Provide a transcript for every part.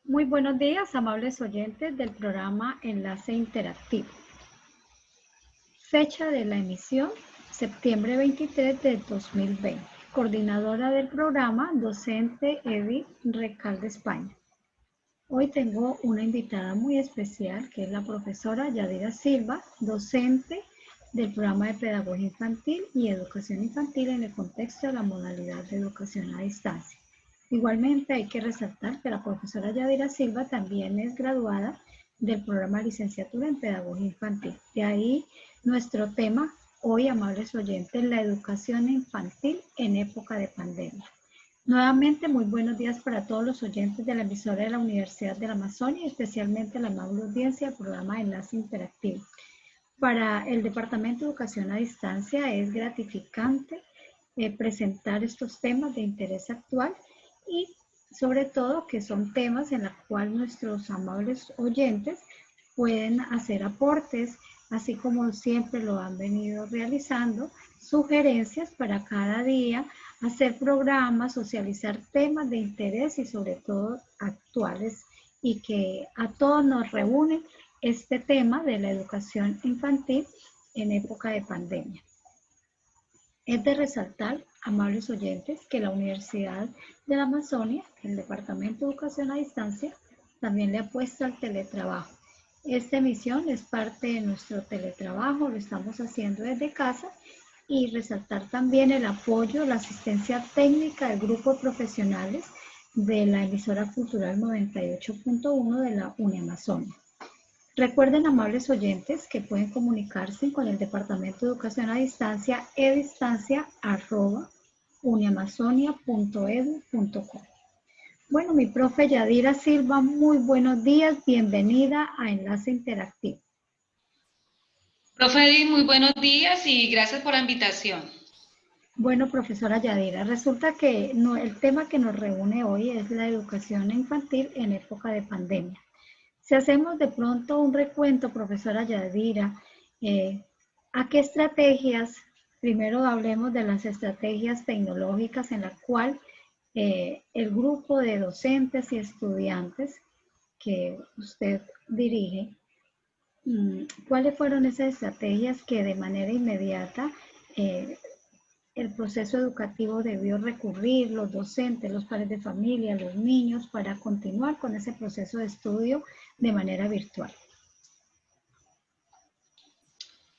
Muy buenos días, amables oyentes del programa Enlace Interactivo. Fecha de la emisión, septiembre 23 de 2020. Coordinadora del programa, docente Evi Recalde España. Hoy tengo una invitada muy especial, que es la profesora Yadira Silva, docente del programa de Pedagogía Infantil y Educación Infantil en el contexto de la modalidad de educación a distancia. Igualmente hay que resaltar que la profesora Yadira Silva también es graduada del programa de licenciatura en Pedagogía Infantil. De ahí nuestro tema hoy, amables oyentes, la educación infantil en época de pandemia. Nuevamente, muy buenos días para todos los oyentes de la emisora de la Universidad de la Amazonia, especialmente la amable audiencia del programa de Enlace Interactivo. Para el Departamento de Educación a Distancia es gratificante presentar estos temas de interés actual y sobre todo que son temas en los cuales nuestros amables oyentes pueden hacer aportes, así como siempre lo han venido realizando, sugerencias para cada día, hacer programas, socializar temas de interés y sobre todo actuales y que a todos nos reúnen este tema de la educación infantil en época de pandemia. Es de resaltar, amables oyentes, que la Universidad de la Amazonia, el Departamento de Educación a Distancia, también le apuesta al teletrabajo. Esta emisión es parte de nuestro teletrabajo, lo estamos haciendo desde casa y resaltar también el apoyo, la asistencia técnica del grupo de profesionales de la emisora cultural 98.1 de la UniAmazonia. Recuerden, amables oyentes, que pueden comunicarse con el Departamento de Educación a Distancia edistancia@uniamazonia.edu.co. Bueno, mi profe Yadira Silva, muy buenos días, bienvenida a Enlace Interactivo. Profe Edith, muy buenos días y gracias por la invitación. Bueno, profesora Yadira, resulta que el tema que nos reúne hoy es la educación infantil en época de pandemia. Si hacemos de pronto un recuento, profesora Yadira, ¿a qué estrategias? Primero hablemos de las estrategias tecnológicas en la cual el grupo de docentes y estudiantes que usted dirige, ¿cuáles fueron esas estrategias que de manera inmediata el proceso educativo debió recurrir, los docentes, los padres de familia, los niños, para continuar con ese proceso de estudio de manera virtual?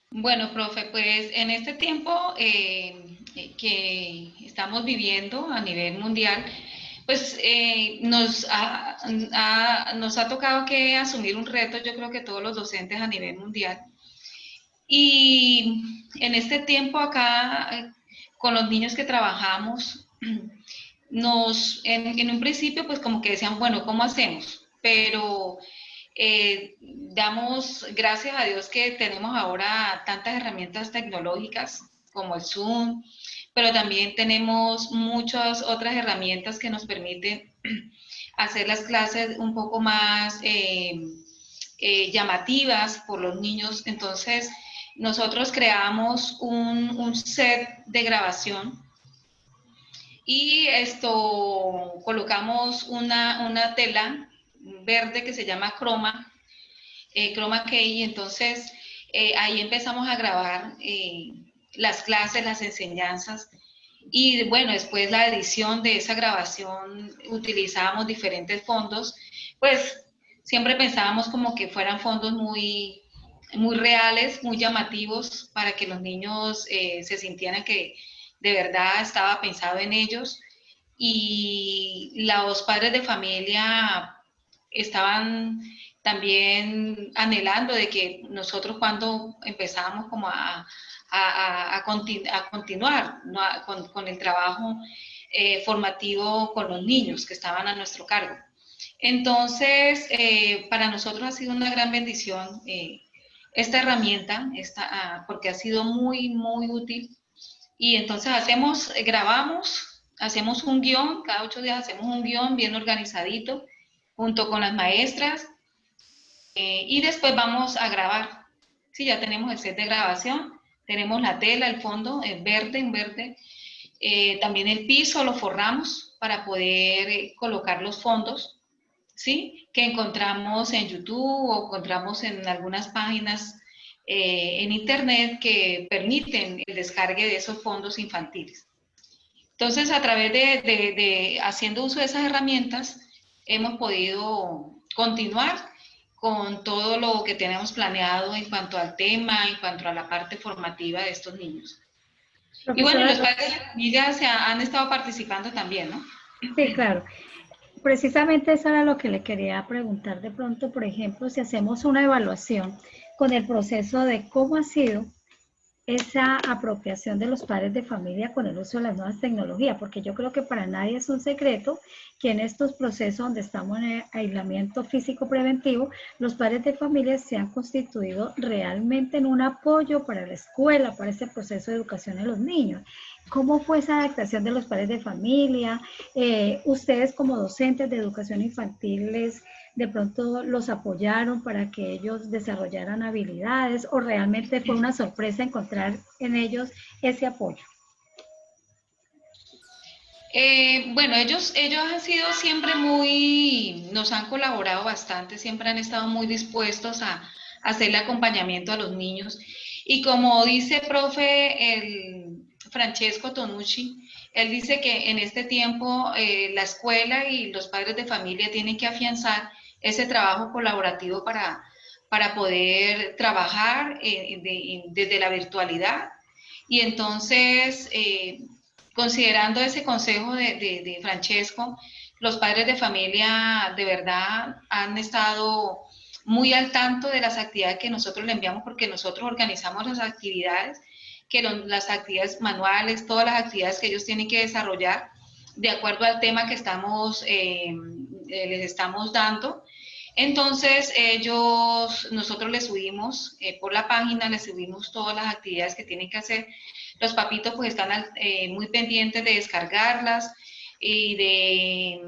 Bueno, profe, pues en este tiempo que estamos viviendo a nivel mundial, pues nos ha tocado que asumir un reto, yo creo que todos los docentes a nivel mundial. Y en este tiempo acá, con los niños que trabajamos, en un principio pues como que decían, bueno, ¿cómo hacemos? Pero damos gracias a Dios que tenemos ahora tantas herramientas tecnológicas como el Zoom, pero también tenemos muchas otras herramientas que nos permiten hacer las clases un poco más llamativas por los niños. Entonces, nosotros creamos un set de grabación y colocamos una tela verde que se llama Chroma Key, y entonces ahí empezamos a grabar las clases, las enseñanzas, y bueno, después la edición de esa grabación utilizábamos diferentes fondos, pues siempre pensábamos como que fueran fondos muy reales, muy llamativos, para que los niños se sintieran que de verdad estaba pensado en ellos, y los padres de familia estaban también anhelando de que nosotros, cuando empezábamos como a continuar, ¿no?, con el trabajo formativo con los niños que estaban a nuestro cargo. Entonces, para nosotros ha sido una gran bendición esta herramienta, porque ha sido muy, muy útil. Y entonces grabamos, hacemos un guión, cada 8 días hacemos un guión bien organizadito, junto con las maestras, y después vamos a grabar. Sí, ya tenemos el set de grabación, tenemos la tela, el fondo en verde, también el piso lo forramos para poder colocar los fondos, ¿sí? Que encontramos en YouTube o encontramos en algunas páginas en Internet que permiten el descargue de esos fondos infantiles. Entonces, a través de haciendo uso de esas herramientas, hemos podido continuar con todo lo que tenemos planeado en cuanto al tema, en cuanto a la parte formativa de estos niños. Y bueno, Profesora, los padres de familia han estado participando también, ¿no? sí, claro. Precisamente eso era lo que le quería preguntar de pronto, por ejemplo, si hacemos una evaluación con el proceso de cómo ha sido esa apropiación de los padres de familia con el uso de las nuevas tecnologías, porque yo creo que para nadie es un secreto que en estos procesos donde estamos en aislamiento físico preventivo, los padres de familia se han constituido realmente en un apoyo para la escuela, para ese proceso de educación de los niños. ¿Cómo fue esa adaptación de los padres de familia? Ustedes como docentes de educación infantil de pronto los apoyaron para que ellos desarrollaran habilidades o realmente fue una sorpresa encontrar en ellos ese apoyo? Bueno, ellos han sido siempre muy, nos han colaborado bastante, siempre han estado muy dispuestos a hacerle acompañamiento a los niños. Y como dice profe el Francesco Tonucci, él dice que en este tiempo la escuela y los padres de familia tienen que afianzar ese trabajo colaborativo para poder trabajar desde la virtualidad. Y entonces, considerando ese consejo de Francesco, los padres de familia de verdad han estado muy al tanto de las actividades que nosotros le enviamos, porque nosotros organizamos las actividades, las actividades manuales, todas las actividades que ellos tienen que desarrollar de acuerdo al tema que les estamos dando. Entonces, nosotros les subimos por la página, les subimos todas las actividades que tienen que hacer. Los papitos pues están muy pendientes de descargarlas y de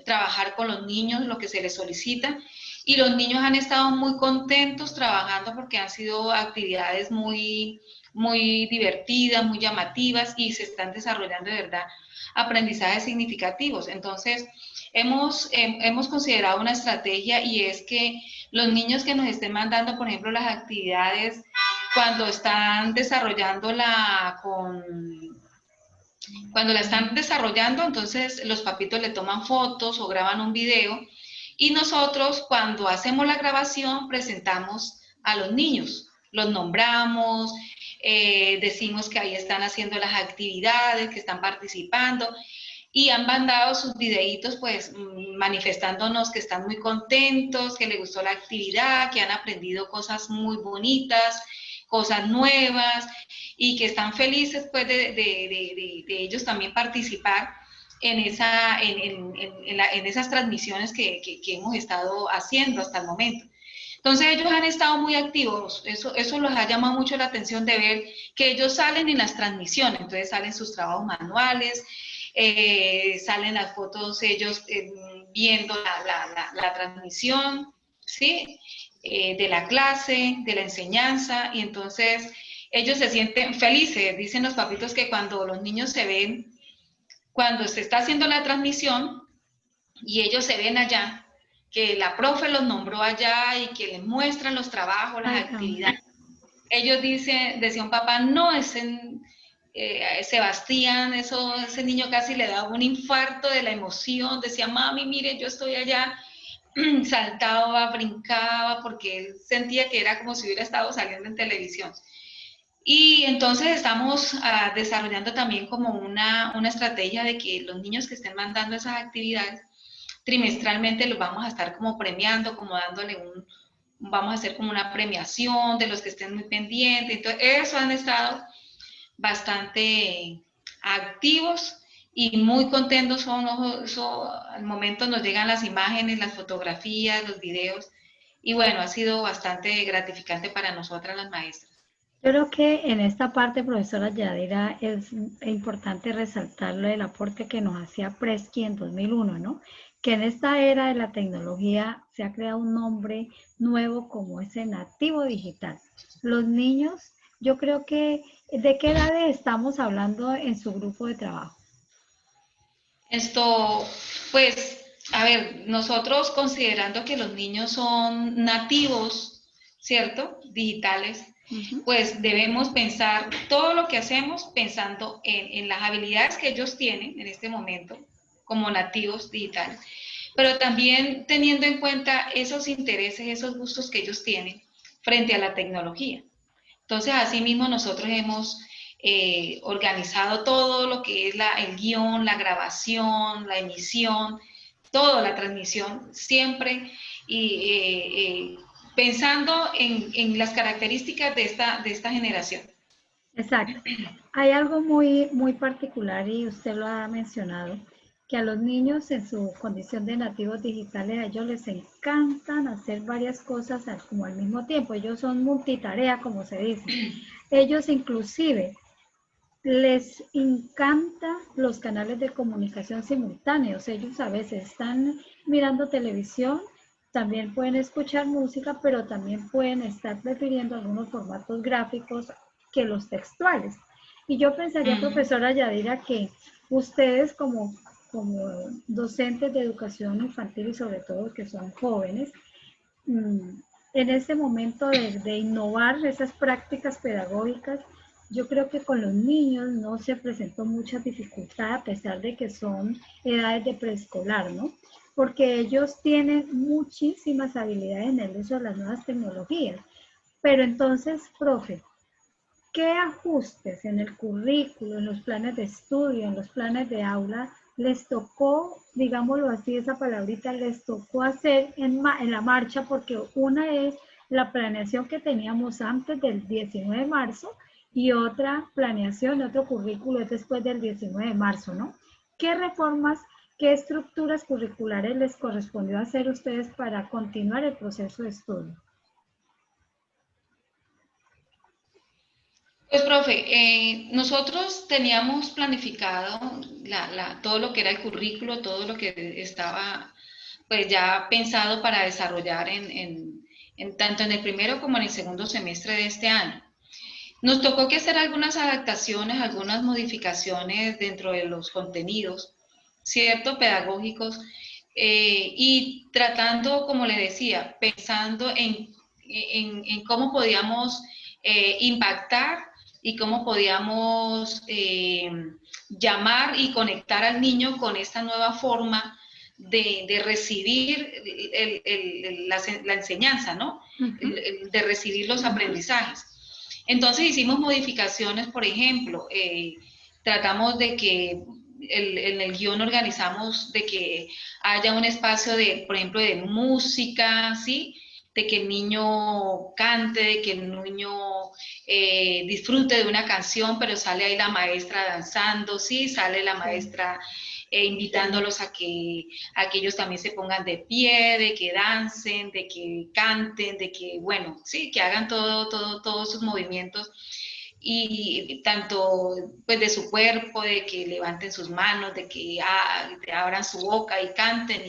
trabajar con los niños, lo que se les solicita. Y los niños han estado muy contentos trabajando porque han sido actividades muy, muy divertidas, muy llamativas y se están desarrollando de verdad aprendizajes significativos. Entonces, hemos considerado una estrategia y es que los niños que nos estén mandando, por ejemplo, las actividades cuando están desarrollándola cuando la están desarrollando, entonces los papitos le toman fotos o graban un video y nosotros cuando hacemos la grabación presentamos a los niños, los nombramos, decimos que ahí están haciendo las actividades, que están participando y han mandado sus videitos pues manifestándonos que están muy contentos, que les gustó la actividad, que han aprendido cosas muy bonitas, cosas nuevas y que están felices pues de ellos también participar en esas transmisiones que hemos estado haciendo hasta el momento. Entonces ellos han estado muy activos, eso los ha llamado mucho la atención de ver que ellos salen en las transmisiones, entonces salen sus trabajos manuales, salen las fotos ellos viendo la transmisión, ¿sí? De la clase, de la enseñanza, y entonces ellos se sienten felices. Dicen los papitos que cuando los niños se ven, cuando se está haciendo la transmisión y ellos se ven allá, que la profe los nombró allá y que les muestran los trabajos, las actividades. Ellos decía un papá, no, Sebastián, ese niño casi le daba un infarto de la emoción, decía, mami, mire, yo estoy allá, saltaba, brincaba, porque él sentía que era como si hubiera estado saliendo en televisión. Y entonces estamos desarrollando también como una estrategia de que los niños que estén mandando esas actividades, trimestralmente los vamos a estar como premiando, como dándole vamos a hacer como una premiación de los que estén muy pendientes. Entonces, eso han estado bastante activos y muy contentos son, al momento nos llegan las imágenes, las fotografías, los videos y bueno, ha sido bastante gratificante para nosotras las maestras. Yo creo que en esta parte, profesora Yadira, es importante resaltar el aporte que nos hacía Presky en 2001, ¿no? Que en esta era de la tecnología se ha creado un nombre nuevo como ese nativo digital. Los niños, yo creo que, ¿de qué edades estamos hablando en su grupo de trabajo? Esto, pues, A ver, nosotros considerando que los niños son nativos, ¿cierto? Digitales, Ujú. pues debemos pensar todo lo que hacemos pensando en las habilidades que ellos tienen en este momento como nativos digitales, pero también teniendo en cuenta esos intereses, esos gustos que ellos tienen frente a la tecnología. Entonces, asimismo, nosotros hemos organizado todo lo que es el guión, la grabación, la emisión, toda la transmisión, siempre y, pensando en las características de esta generación. Exacto. Hay algo muy particular y usted lo ha mencionado, que a los niños en su condición de nativos digitales, a ellos les encantan hacer varias cosas como al mismo tiempo. Ellos son multitarea, como se dice. Ellos inclusive les encanta los canales de comunicación simultáneos. Ellos a veces están mirando televisión, también pueden escuchar música, pero también pueden estar prefiriendo algunos formatos gráficos que los textuales. Y yo pensaría, Mm. profesora Yadira, que ustedes como docentes de educación infantil y sobre todo que son jóvenes, en ese momento de innovar esas prácticas pedagógicas, yo creo que con los niños no se presentó mucha dificultad a pesar de que son edades de preescolar, ¿no? Porque ellos tienen muchísimas habilidades en el uso de las nuevas tecnologías. Pero entonces, profe, ¿qué ajustes en el currículo, en los planes de estudio, en los planes de aula les tocó, digámoslo así, esa palabrita, les tocó hacer en la marcha? Porque una es la planeación que teníamos antes del 19 de marzo y otra planeación, otro currículo es después del 19 de marzo, ¿no? ¿Qué reformas, qué estructuras curriculares les correspondió hacer a ustedes para continuar el proceso de estudio? Pues, profe, nosotros teníamos planificado todo lo que era el currículo, todo lo que estaba pues ya pensado para desarrollar tanto en el primero como en el segundo semestre de este año. Nos tocó que hacer algunas adaptaciones, algunas modificaciones dentro de los contenidos, ¿cierto? Pedagógicos, y tratando, como le decía, pensando en cómo podíamos impactar y cómo podíamos llamar y conectar al niño con esta nueva forma de recibir la enseñanza, ¿no? Uh -huh. De recibir los aprendizajes. Entonces hicimos modificaciones, por ejemplo, tratamos de que en el guión organizamos de que haya un espacio de, por ejemplo, de música, ¿sí? De que el niño cante, de que el niño disfrute de una canción, pero sale ahí la maestra danzando, ¿sí? Sale la maestra invitándolos a que ellos también se pongan de pie, de que dancen, de que canten, de que, bueno, sí, que hagan todos sus movimientos y tanto pues de su cuerpo, de que levanten sus manos, de que abran su boca y canten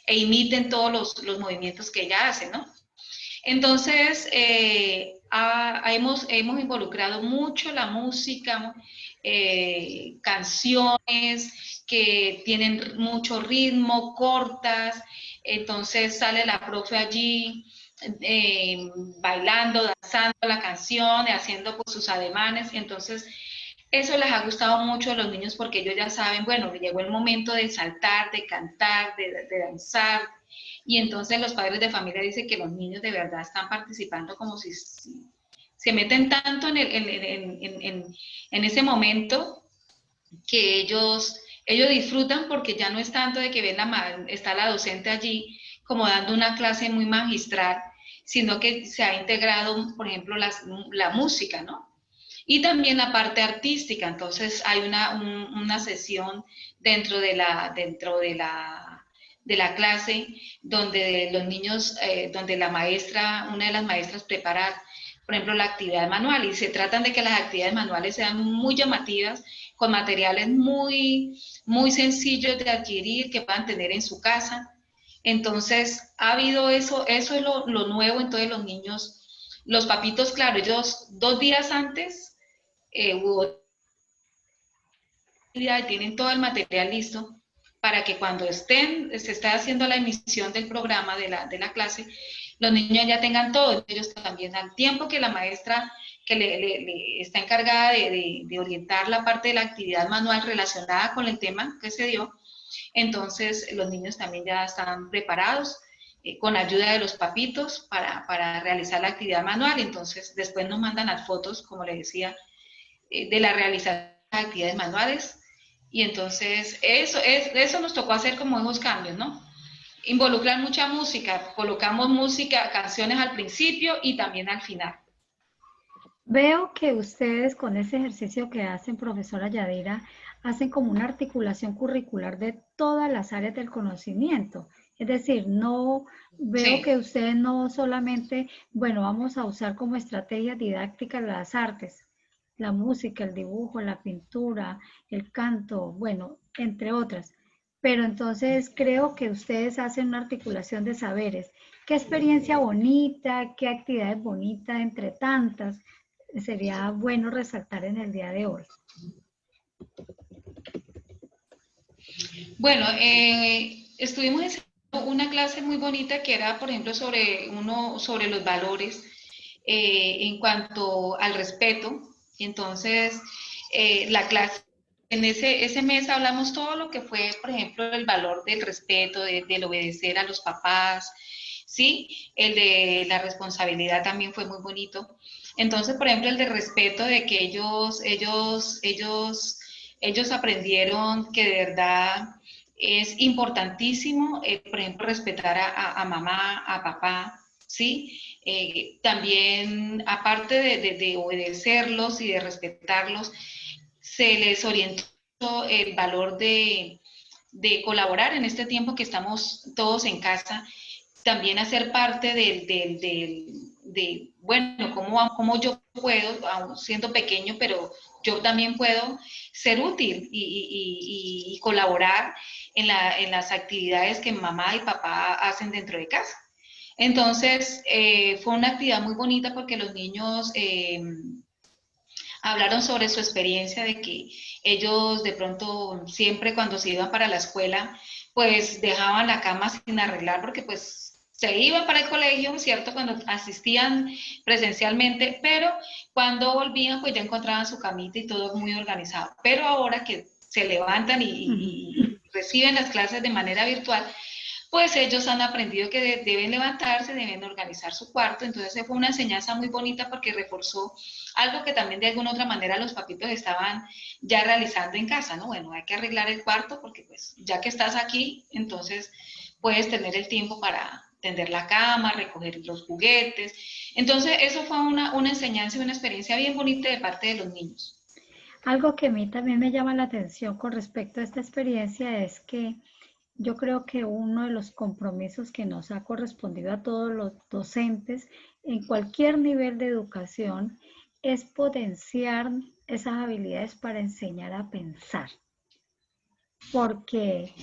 e imiten todos los movimientos que ella hace, ¿no? Entonces, hemos involucrado mucho la música, canciones que tienen mucho ritmo, cortas, entonces sale la profe allí bailando, danzando la canción, haciendo pues, sus ademanes, entonces eso les ha gustado mucho a los niños porque ellos ya saben, bueno, llegó el momento de saltar, de cantar, de danzar, y entonces los padres de familia dicen que los niños de verdad están participando como si se meten tanto en ese momento que ellos disfrutan porque ya no es tanto de que está la docente allí como dando una clase muy magistral, sino que se ha integrado, por ejemplo, la música, ¿no? Y también la parte artística, entonces hay una sesión dentro de la clase donde los niños, donde una de las maestras prepara, por ejemplo, la actividad manual y se tratan de que las actividades manuales sean muy llamativas, con materiales muy sencillos de adquirir, que puedan tener en su casa. Entonces, ha habido eso es lo nuevo, entonces los niños, los papitos, claro, ellos 2 días antes hubo tienen todo el material listo para que cuando se esté haciendo la emisión del programa de la clase, los niños ya tengan todo, ellos también al tiempo que la maestra que le está encargada de orientar la parte de la actividad manual relacionada con el tema que se dio, entonces los niños también ya están preparados con ayuda de los papitos para realizar la actividad manual. Entonces después nos mandan las fotos, como les decía, de la realización de actividades manuales. Y entonces eso nos tocó hacer como esos cambios, ¿no? Involucrar mucha música, colocamos música, canciones al principio y también al final. Veo que ustedes con ese ejercicio que hacen, profesora Yadira, hacen como una articulación curricular de todas las áreas del conocimiento. Es decir, no veo Sí. que ustedes no solamente, bueno, vamos a usar como estrategia didáctica las artes, la música, el dibujo, la pintura, el canto, bueno, entre otras. Pero entonces creo que ustedes hacen una articulación de saberes. Qué experiencia bonita, qué actividades bonitas entre tantas sería bueno resaltar en el día de hoy. Bueno, estuvimos enseñando una clase muy bonita que era, por ejemplo, sobre los valores en cuanto al respeto. Y entonces, la clase, en ese mes hablamos todo lo que fue, por ejemplo, el valor del respeto, del obedecer a los papás, ¿sí? El de la responsabilidad también fue muy bonito. Entonces, por ejemplo, el de respeto, de que ellos aprendieron que de verdad es importantísimo, por ejemplo, respetar a mamá, a papá, ¿sí? También, aparte de obedecerlos y de respetarlos, se les orientó el valor de colaborar en este tiempo que estamos todos en casa, también hacer parte bueno, cómo yo puedo, aún siendo pequeño, pero yo también puedo ser útil y colaborar en las actividades que mamá y papá hacen dentro de casa. Entonces, fue una actividad muy bonita porque los niños hablaron sobre su experiencia de que ellos de pronto siempre cuando se iban para la escuela, pues dejaban la cama sin arreglar porque pues se iban para el colegio, ¿cierto? Cuando asistían presencialmente, pero cuando volvían pues ya encontraban su camita y todo muy organizado. Pero ahora que se levantan y reciben las clases de manera virtual, pues ellos han aprendido que deben levantarse, deben organizar su cuarto. Entonces fue una enseñanza muy bonita porque reforzó algo que también de alguna otra manera los papitos estaban ya realizando en casa, ¿no? Bueno, hay que arreglar el cuarto porque pues ya que estás aquí, entonces puedes tener el tiempo para tender la cama, recoger los juguetes. Entonces eso fue una enseñanza y una experiencia bien bonita de parte de los niños. Algo que a mí también me llama la atención con respecto a esta experiencia es que yo creo que uno de los compromisos que nos ha correspondido a todos los docentes en cualquier nivel de educación es potenciar esas habilidades para enseñar a pensar. Porque,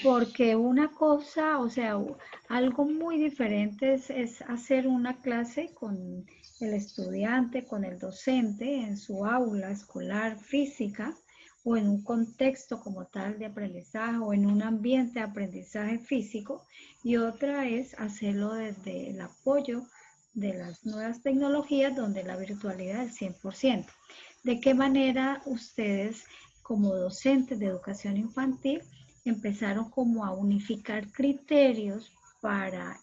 porque una cosa, o sea, algo muy diferente es hacer una clase con el estudiante, con el docente en su aula escolar física o en un contexto como tal de aprendizaje o en un ambiente de aprendizaje físico, y otra es hacerlo desde el apoyo de las nuevas tecnologías donde la virtualidad es 100%. ¿De qué manera ustedes como docentes de educación infantil empezaron como a unificar criterios para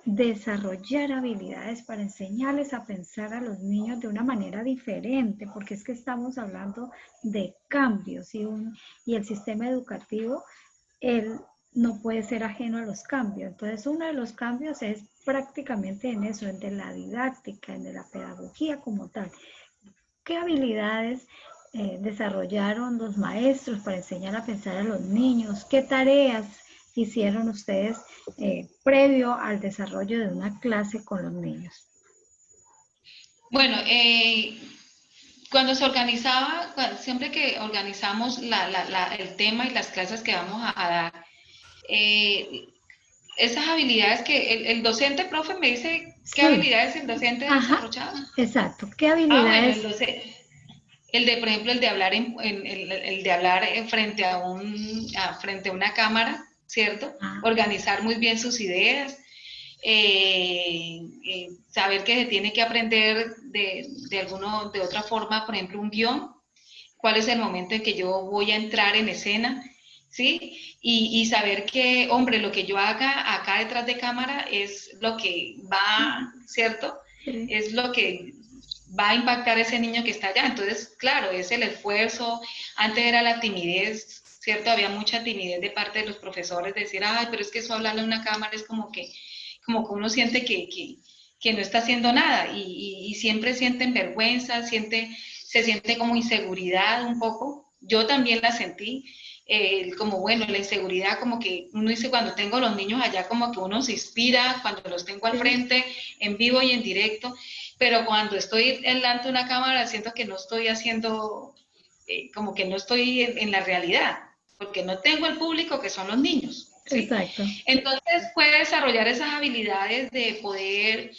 desarrollar habilidades, para enseñarles a pensar a los niños de una manera diferente? Porque es que estamos hablando de cambios y el sistema educativo, él no puede ser ajeno a los cambios. Entonces, uno de los cambios es prácticamente en eso, en de la didáctica, en de la pedagogía como tal. ¿Qué habilidades desarrollaron los maestros para enseñar a pensar a los niños? ¿Qué tareas hicieron ustedes previo al desarrollo de una clase con los niños? Bueno, cuando se organizaba, siempre que organizamos el tema y las clases que vamos a dar, eh, esas habilidades que el docente, profe, me dice qué Sí, habilidades el docente ajá, desarrollaba. exacto. ¿Qué Ah, bueno, habilidades? El de, por ejemplo, el de hablar, el de hablar frente a, frente a una cámara, ¿cierto? Ah, Organizar muy bien sus ideas, saber que se tiene que aprender de otra forma, por ejemplo, un guión, cuál es el momento en que yo voy a entrar en escena, ¿sí? Y saber que, hombre, lo que yo haga acá detrás de cámara es lo que va, ¿cierto? sí, Es lo que va a impactar a ese niño que está allá. Entonces, claro, es el esfuerzo. Antes era la timidez, ¿cierto? Había mucha timidez de parte de los profesores, de decir, ay, pero es que eso hablarle a una cámara es como que uno siente que no está haciendo nada y siempre sienten vergüenza, se siente como inseguridad un poco. Yo también la sentí, como bueno, la inseguridad, como que uno dice cuando tengo los niños allá, como que uno se inspira cuando los tengo al sí, frente, en vivo y en directo, pero cuando estoy delante de una cámara siento que no estoy haciendo, como que no estoy en la realidad, porque no tengo el público que son los niños, ¿sí? exacto. Entonces puede desarrollar esas habilidades de poder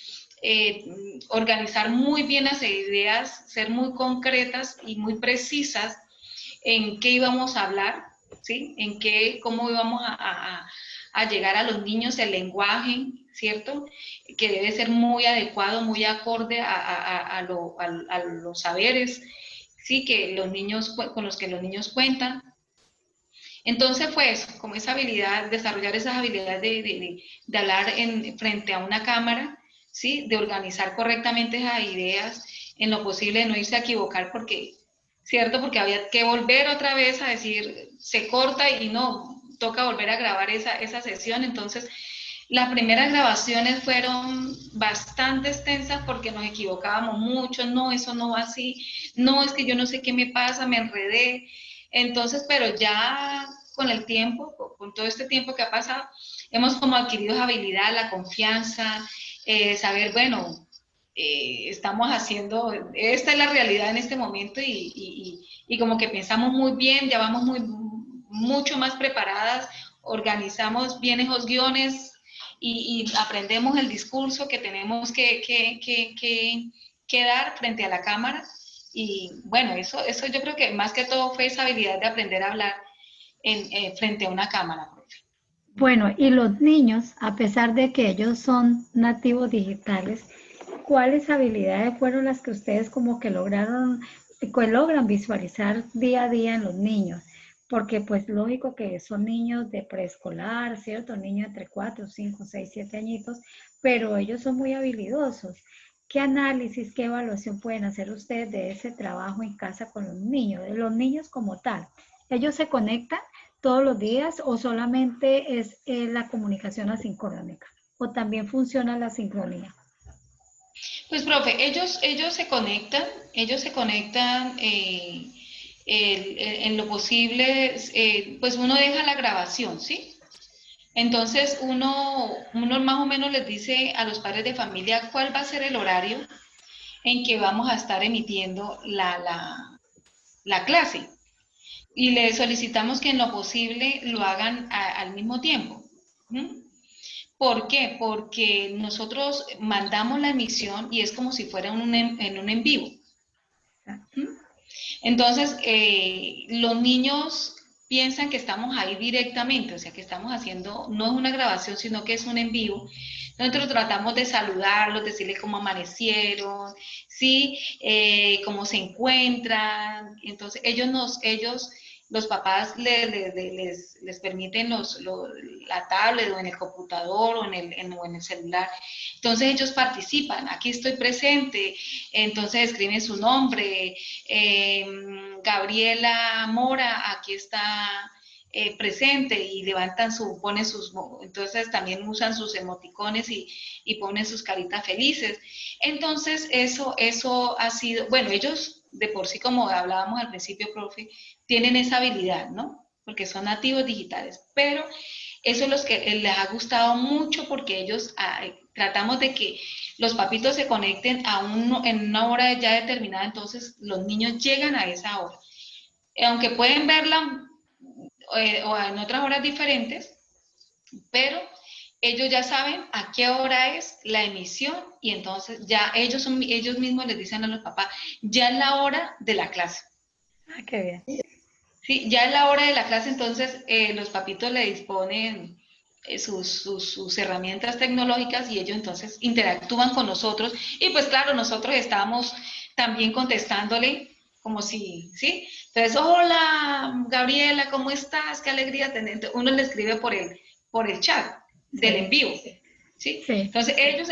eh, organizar muy bien las ideas, ser muy concretas y muy precisas en qué íbamos a hablar, ¿sí? En qué, cómo íbamos a llegar a los niños, el lenguaje, ¿cierto? Que debe ser muy adecuado, muy acorde a los saberes, ¿sí? Que los niños, con los que los niños cuentan. Entonces fue eso, como esa habilidad, desarrollar esas habilidades de hablar frente a una cámara, ¿sí? De organizar correctamente esas ideas, en lo posible de no irse a equivocar porque, ¿cierto? Porque había que volver otra vez a decir, se corta y no, toca volver a grabar esa sesión. Entonces, las primeras grabaciones fueron bastante extensas porque nos equivocábamos mucho, no, eso no va así, no, es que yo no sé qué me pasa, me enredé. Entonces, pero ya con el tiempo, con todo este tiempo que ha pasado, hemos como adquirido esa habilidad, la confianza, saber, bueno, estamos haciendo, esta es la realidad en este momento y como que pensamos muy bien, ya vamos mucho más preparadas, organizamos bien esos guiones y aprendemos el discurso que tenemos que dar frente a la cámara. Y bueno, eso yo creo que más que todo fue esa habilidad de aprender a hablar frente a una cámara, profe. Bueno, y los niños, a pesar de que ellos son nativos digitales, ¿cuáles habilidades fueron las que ustedes como que lograron, que logran visualizar día a día en los niños? Porque pues lógico que son niños de preescolar, ¿cierto? Niños entre 4, 5, 6, 7 añitos, pero ellos son muy habilidosos. ¿Qué análisis, qué evaluación pueden hacer ustedes de ese trabajo en casa con de los niños como tal? ¿Ellos se conectan todos los días o solamente es la comunicación asincrónica? ¿O también funciona la sincronía? Pues, profe, ellos se conectan en lo posible, pues uno deja la grabación, ¿sí? Entonces uno más o menos les dice a los padres de familia cuál va a ser el horario en que vamos a estar emitiendo la clase. Y les solicitamos que en lo posible lo hagan al mismo tiempo. ¿Mm? ¿Por qué? Porque nosotros mandamos la emisión y es como si fuera en un en vivo. ¿Mm? Entonces, los niños piensan que estamos ahí directamente, o sea, que estamos haciendo, no es una grabación, sino que es un en vivo. Nosotros tratamos de saludarlos, decirles cómo amanecieron, sí, cómo se encuentran. Entonces, los papás les permiten la tablet o en el computador o en el celular. Entonces, ellos participan, aquí estoy presente, entonces escriben su nombre, Gabriela Mora, aquí está presente y levantan ponen entonces también usan sus emoticones y ponen sus caritas felices. Entonces eso ha sido, bueno, ellos de por sí, como hablábamos al principio, profe, tienen esa habilidad, ¿no? Porque son nativos digitales, pero eso es lo que les ha gustado mucho porque ellos tratamos de que los papitos se conecten en una hora ya determinada, entonces los niños llegan a esa hora. Aunque pueden verla o en otras horas diferentes, pero ellos ya saben a qué hora es la emisión y entonces ya ellos mismos les dicen a los papás, ya es la hora de la clase. Ah, qué bien. Sí, ya es la hora de la clase, entonces los papitos le disponen sus herramientas tecnológicas y ellos entonces interactúan con nosotros y pues claro, nosotros estamos también contestándole como si, ¿sí? Entonces, hola Gabriela, ¿cómo estás? Qué alegría tenerte. Uno le escribe por el chat del Sí, envío, ¿sí? sí. Entonces ellos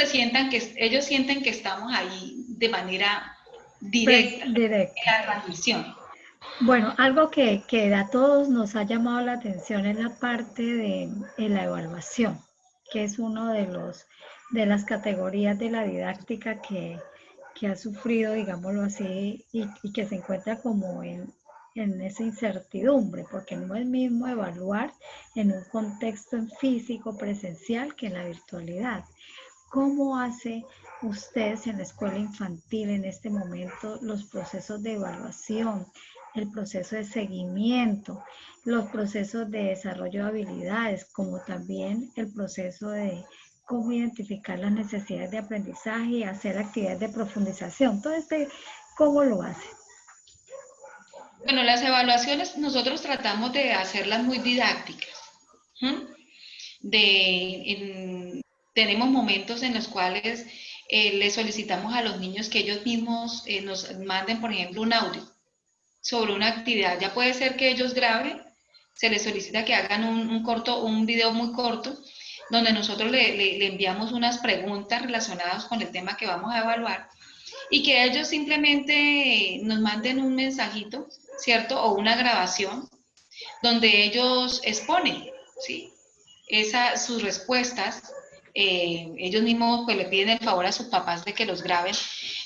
sienten que estamos ahí de manera directa en Directa. la transmisión. Bueno, algo que a todos nos ha llamado la atención es la parte de la evaluación, que es uno de las categorías de la didáctica que ha sufrido, digámoslo así, y que se encuentra como en esa incertidumbre, porque no es mismo evaluar en un contexto en físico, presencial, que en la virtualidad. ¿Cómo hace ustedes en la escuela infantil en este momento los procesos de evaluación, el proceso de seguimiento, los procesos de desarrollo de habilidades, como también el proceso de cómo identificar las necesidades de aprendizaje y hacer actividades de profundización? Todo ¿cómo lo hacen? Bueno, las evaluaciones nosotros tratamos de hacerlas muy didácticas. ¿Mm? Tenemos momentos en los cuales le solicitamos a los niños que ellos mismos nos manden, por ejemplo, un audio sobre una actividad. Ya puede ser que ellos graben, se les solicita que hagan un video muy corto, donde nosotros le enviamos unas preguntas relacionadas con el tema que vamos a evaluar y que ellos simplemente nos manden un mensajito, ¿cierto? O una grabación donde ellos exponen, ¿sí? Sus respuestas, ellos mismos pues le piden el favor a sus papás de que los graben.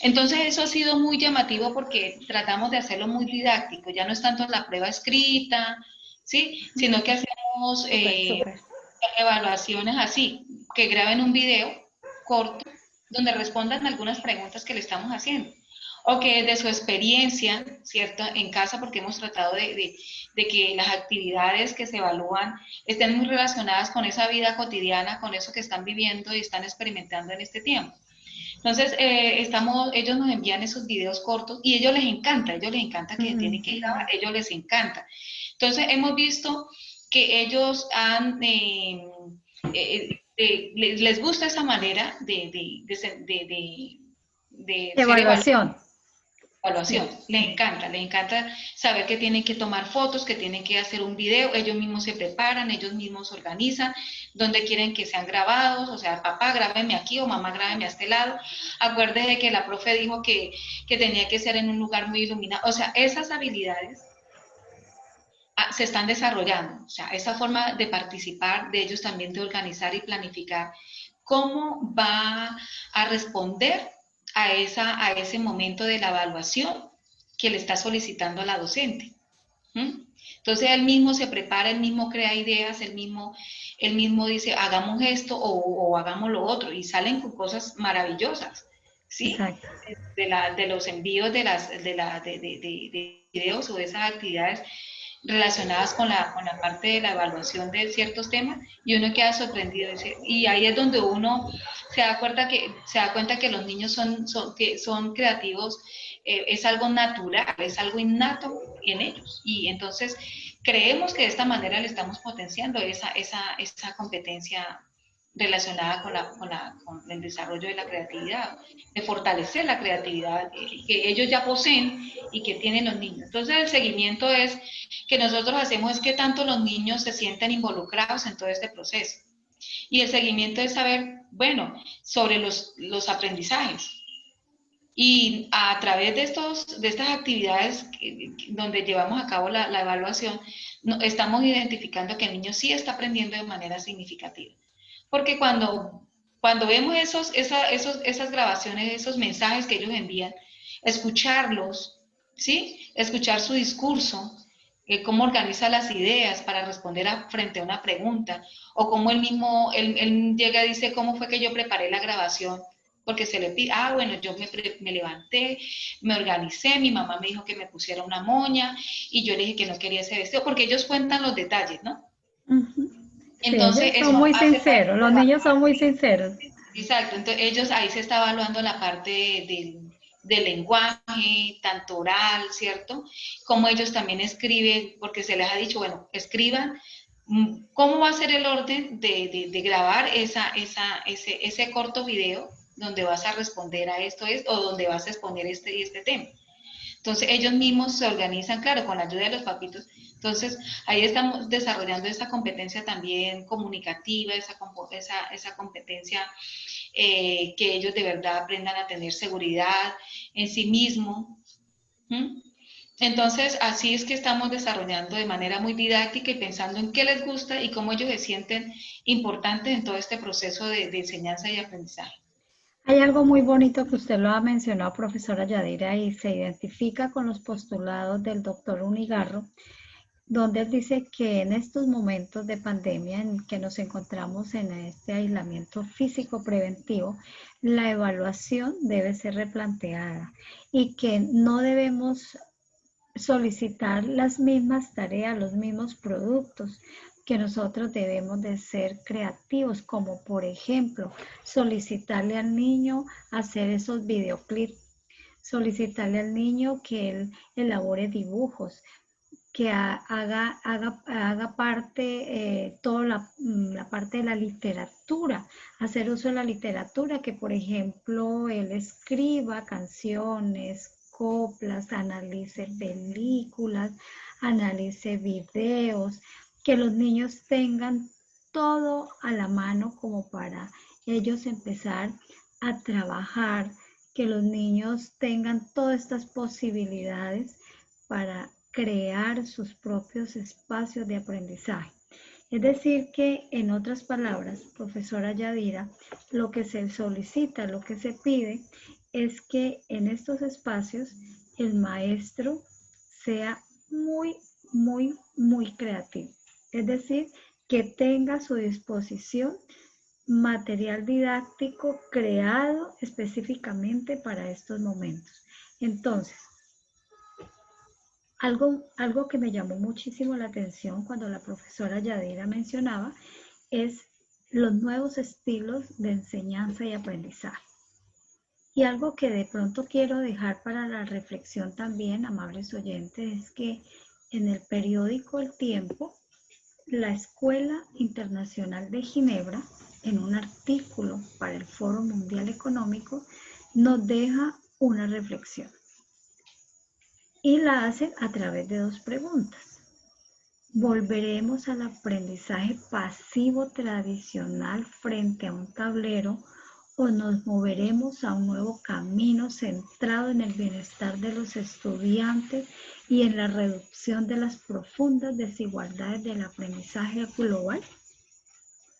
Entonces eso ha sido muy llamativo porque tratamos de hacerlo muy didáctico, ya no es tanto la prueba escrita, ¿sí? Sino que hacemos Súper, súper. evaluaciones así, que graben un video corto donde respondan algunas preguntas que le estamos haciendo. O que de su experiencia, ¿cierto? En casa, porque hemos tratado de que las actividades que se evalúan estén muy relacionadas con esa vida cotidiana, con eso que están viviendo y están experimentando en este tiempo. Entonces, ellos nos envían esos videos cortos y a ellos les encanta que tienen que grabar, a ellos les encanta. Entonces, hemos visto que ellos les gusta esa manera de ser evaluados. Evaluación. Evaluación, Sí, les encanta saber que tienen que tomar fotos, que tienen que hacer un video, ellos mismos se preparan, ellos mismos se organizan, donde quieren que sean grabados, o sea, papá, grábeme aquí o mamá, grábeme a este lado. Acuérdese que la profe dijo que tenía que ser en un lugar muy iluminado, o sea, esas habilidades se están desarrollando, o sea, esa forma de participar, de ellos también de organizar y planificar cómo va a responder a ese momento de la evaluación que le está solicitando la docente. ¿Mm? Entonces él mismo se prepara, él mismo crea ideas, él mismo dice, hagamos esto o hagamos lo otro, y salen con cosas maravillosas, ¿sí? exacto. De los envíos de videos o de esas actividades relacionadas con la parte de la evaluación de ciertos temas y uno queda sorprendido y ahí es donde uno se da cuenta que los niños son creativos, es algo natural, es algo innato en ellos y entonces creemos que de esta manera le estamos potenciando esa competencia relacionada con el desarrollo de la creatividad, de fortalecer la creatividad que ellos ya poseen y que tienen los niños. Entonces el seguimiento es que nosotros hacemos es que tanto los niños se sienten involucrados en todo este proceso. Y el seguimiento es saber, bueno, sobre los aprendizajes. Y a través de estas actividades donde llevamos a cabo la evaluación, estamos identificando que el niño sí está aprendiendo de manera significativa. Porque cuando vemos esas grabaciones, esos mensajes que ellos envían, escucharlos, ¿sí? Escuchar su discurso, cómo organiza las ideas para responder frente a una pregunta, o cómo él llega y dice, ¿cómo fue que yo preparé la grabación? Porque se le pide, bueno, yo me levanté, me organicé, mi mamá me dijo que me pusiera una moña, y yo le dije que no quería ese vestido, porque ellos cuentan los detalles, ¿no? Sí, Entonces, ellos son eso muy hace parte sinceros, de los la niños son muy parte. sinceros. Exacto, entonces ellos ahí se está evaluando la parte del lenguaje, tanto oral, ¿cierto? Como ellos también escriben, porque se les ha dicho, bueno, escriban cómo va a ser el orden de grabar ese corto video donde vas a responder a esto o donde vas a exponer este y este tema. Entonces ellos mismos se organizan, claro, con la ayuda de los papitos. Entonces ahí estamos desarrollando esa competencia también comunicativa, esa competencia que ellos de verdad aprendan a tener seguridad en sí mismos. ¿Mm? Entonces, así es que estamos desarrollando de manera muy didáctica y pensando en qué les gusta y cómo ellos se sienten importantes en todo este proceso de enseñanza y aprendizaje. Hay algo muy bonito que usted lo ha mencionado, profesora Yadira, y se identifica con los postulados del doctor Unigarro, donde él dice que en estos momentos de pandemia en que nos encontramos en este aislamiento físico preventivo, la evaluación debe ser replanteada y que no debemos solicitar las mismas tareas, los mismos productos, que nosotros debemos de ser creativos, como por ejemplo solicitarle al niño hacer esos videoclips, solicitarle al niño que él elabore dibujos, que haga parte, toda la parte de la literatura, hacer uso de la literatura, que por ejemplo él escriba canciones, coplas, analice películas, analice videos, que los niños tengan todo a la mano como para ellos empezar a trabajar, que los niños tengan todas estas posibilidades para crear sus propios espacios de aprendizaje. Es decir, que en otras palabras, profesora Yadira, lo que se solicita, lo que se pide es que en estos espacios el maestro sea muy, muy, muy creativo. Es decir, que tenga a su disposición material didáctico creado específicamente para estos momentos. Entonces, algo que me llamó muchísimo la atención cuando la profesora Yadira mencionaba es los nuevos estilos de enseñanza y aprendizaje. Y algo que de pronto quiero dejar para la reflexión también, amables oyentes, es que en el periódico El Tiempo, la Escuela Internacional de Ginebra, en un artículo para el Foro Mundial Económico, nos deja una reflexión y la hace a través de dos preguntas. ¿Volveremos al aprendizaje pasivo tradicional frente a un tablero o nos moveremos a un nuevo camino centrado en el bienestar de los estudiantes y en la reducción de las profundas desigualdades del aprendizaje global?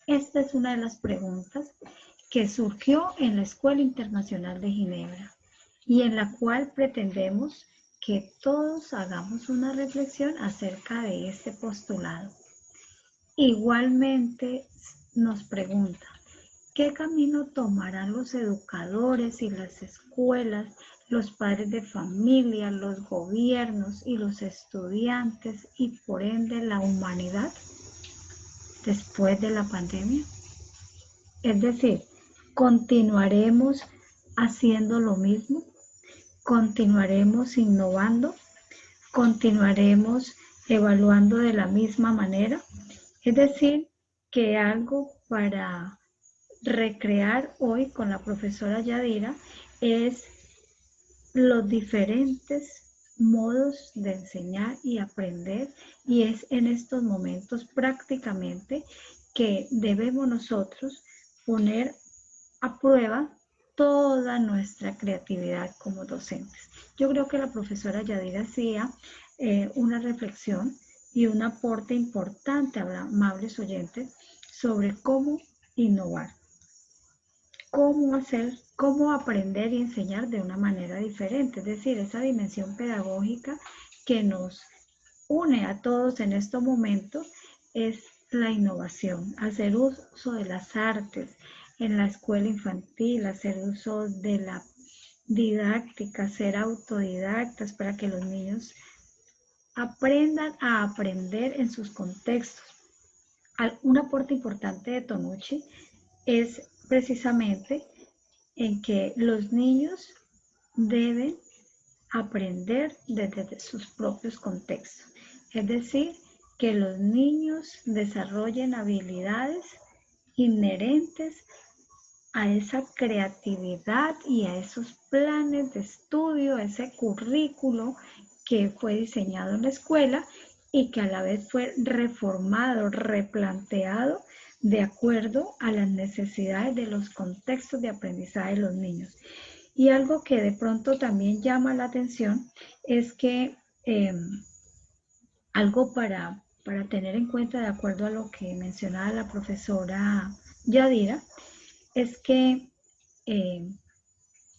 Esta es una de las preguntas que surgió en la Escuela Internacional de Ginebra y en la cual pretendemos que todos hagamos una reflexión acerca de este postulado. Igualmente nos pregunta, ¿qué camino tomarán los educadores y las escuelas, los padres de familia, los gobiernos y los estudiantes y por ende la humanidad después de la pandemia? Es decir, ¿continuaremos haciendo lo mismo? ¿Continuaremos innovando? ¿Continuaremos evaluando de la misma manera? Es decir, que algo para recrear hoy con la profesora Yadira es los diferentes modos de enseñar y aprender, y es en estos momentos prácticamente que debemos nosotros poner a prueba toda nuestra creatividad como docentes. Yo creo que la profesora Yadira hacía una reflexión y un aporte importante, amables oyentes, sobre cómo innovar, cómo hacer, cómo aprender y enseñar de una manera diferente, es decir, esa dimensión pedagógica que nos une a todos en estos momentos es la innovación, hacer uso de las artes en la escuela infantil, hacer uso de la didáctica, ser autodidactas para que los niños aprendan a aprender en sus contextos, Un aporte importante de Tonucci es precisamente en que los niños deben aprender desde sus propios contextos. Es decir, que los niños desarrollen habilidades inherentes a esa creatividad y a esos planes de estudio, a ese currículo que fue diseñado en la escuela y que a la vez fue reformado, replanteado de acuerdo a las necesidades de los contextos de aprendizaje de los niños. Y algo que de pronto también llama la atención es que algo para tener en cuenta, de acuerdo a lo que mencionaba la profesora Yadira, es que en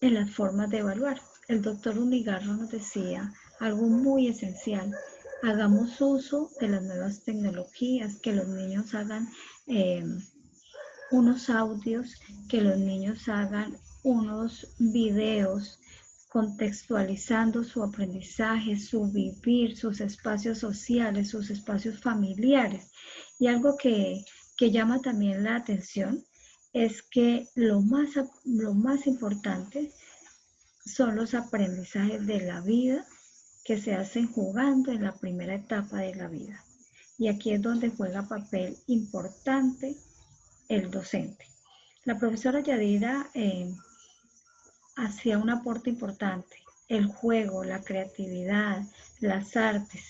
las formas de evaluar, el doctor Unigarro nos decía algo muy esencial: hagamos uso de las nuevas tecnologías, que los niños hagan unos audios, que los niños hagan unos videos contextualizando su aprendizaje, su vivir, sus espacios sociales, sus espacios familiares. Y algo que llama también la atención es que lo más importante son los aprendizajes de la vida que se hacen jugando en la primera etapa de la vida. Y aquí es donde juega papel importante el docente. La profesora Yadira hacía un aporte importante: el juego, la creatividad, las artes.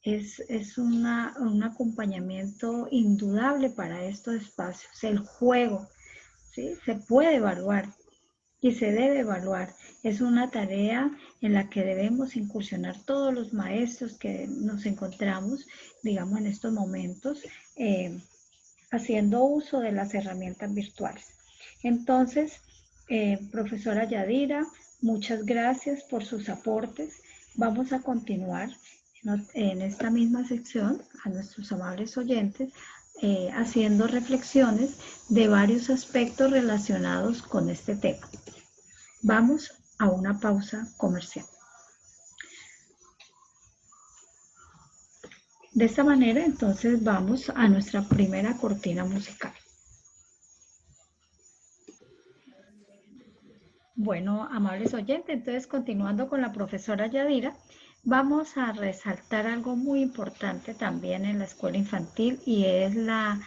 Es un acompañamiento indudable para estos espacios. El juego, ¿sí? Se puede evaluar y se debe evaluar. Es una tarea en la que debemos incursionar todos los maestros que nos encontramos, digamos, en estos momentos, haciendo uso de las herramientas virtuales. Entonces, profesora Yadira, muchas gracias por sus aportes. Vamos a continuar en esta misma sección a nuestros amables oyentes, haciendo reflexiones de varios aspectos relacionados con este tema. Vamos a una pausa comercial. De esta manera, entonces, vamos a nuestra primera cortina musical. Bueno, amables oyentes, entonces, continuando con la profesora Yadira, vamos a resaltar algo muy importante también en la escuela infantil, y es la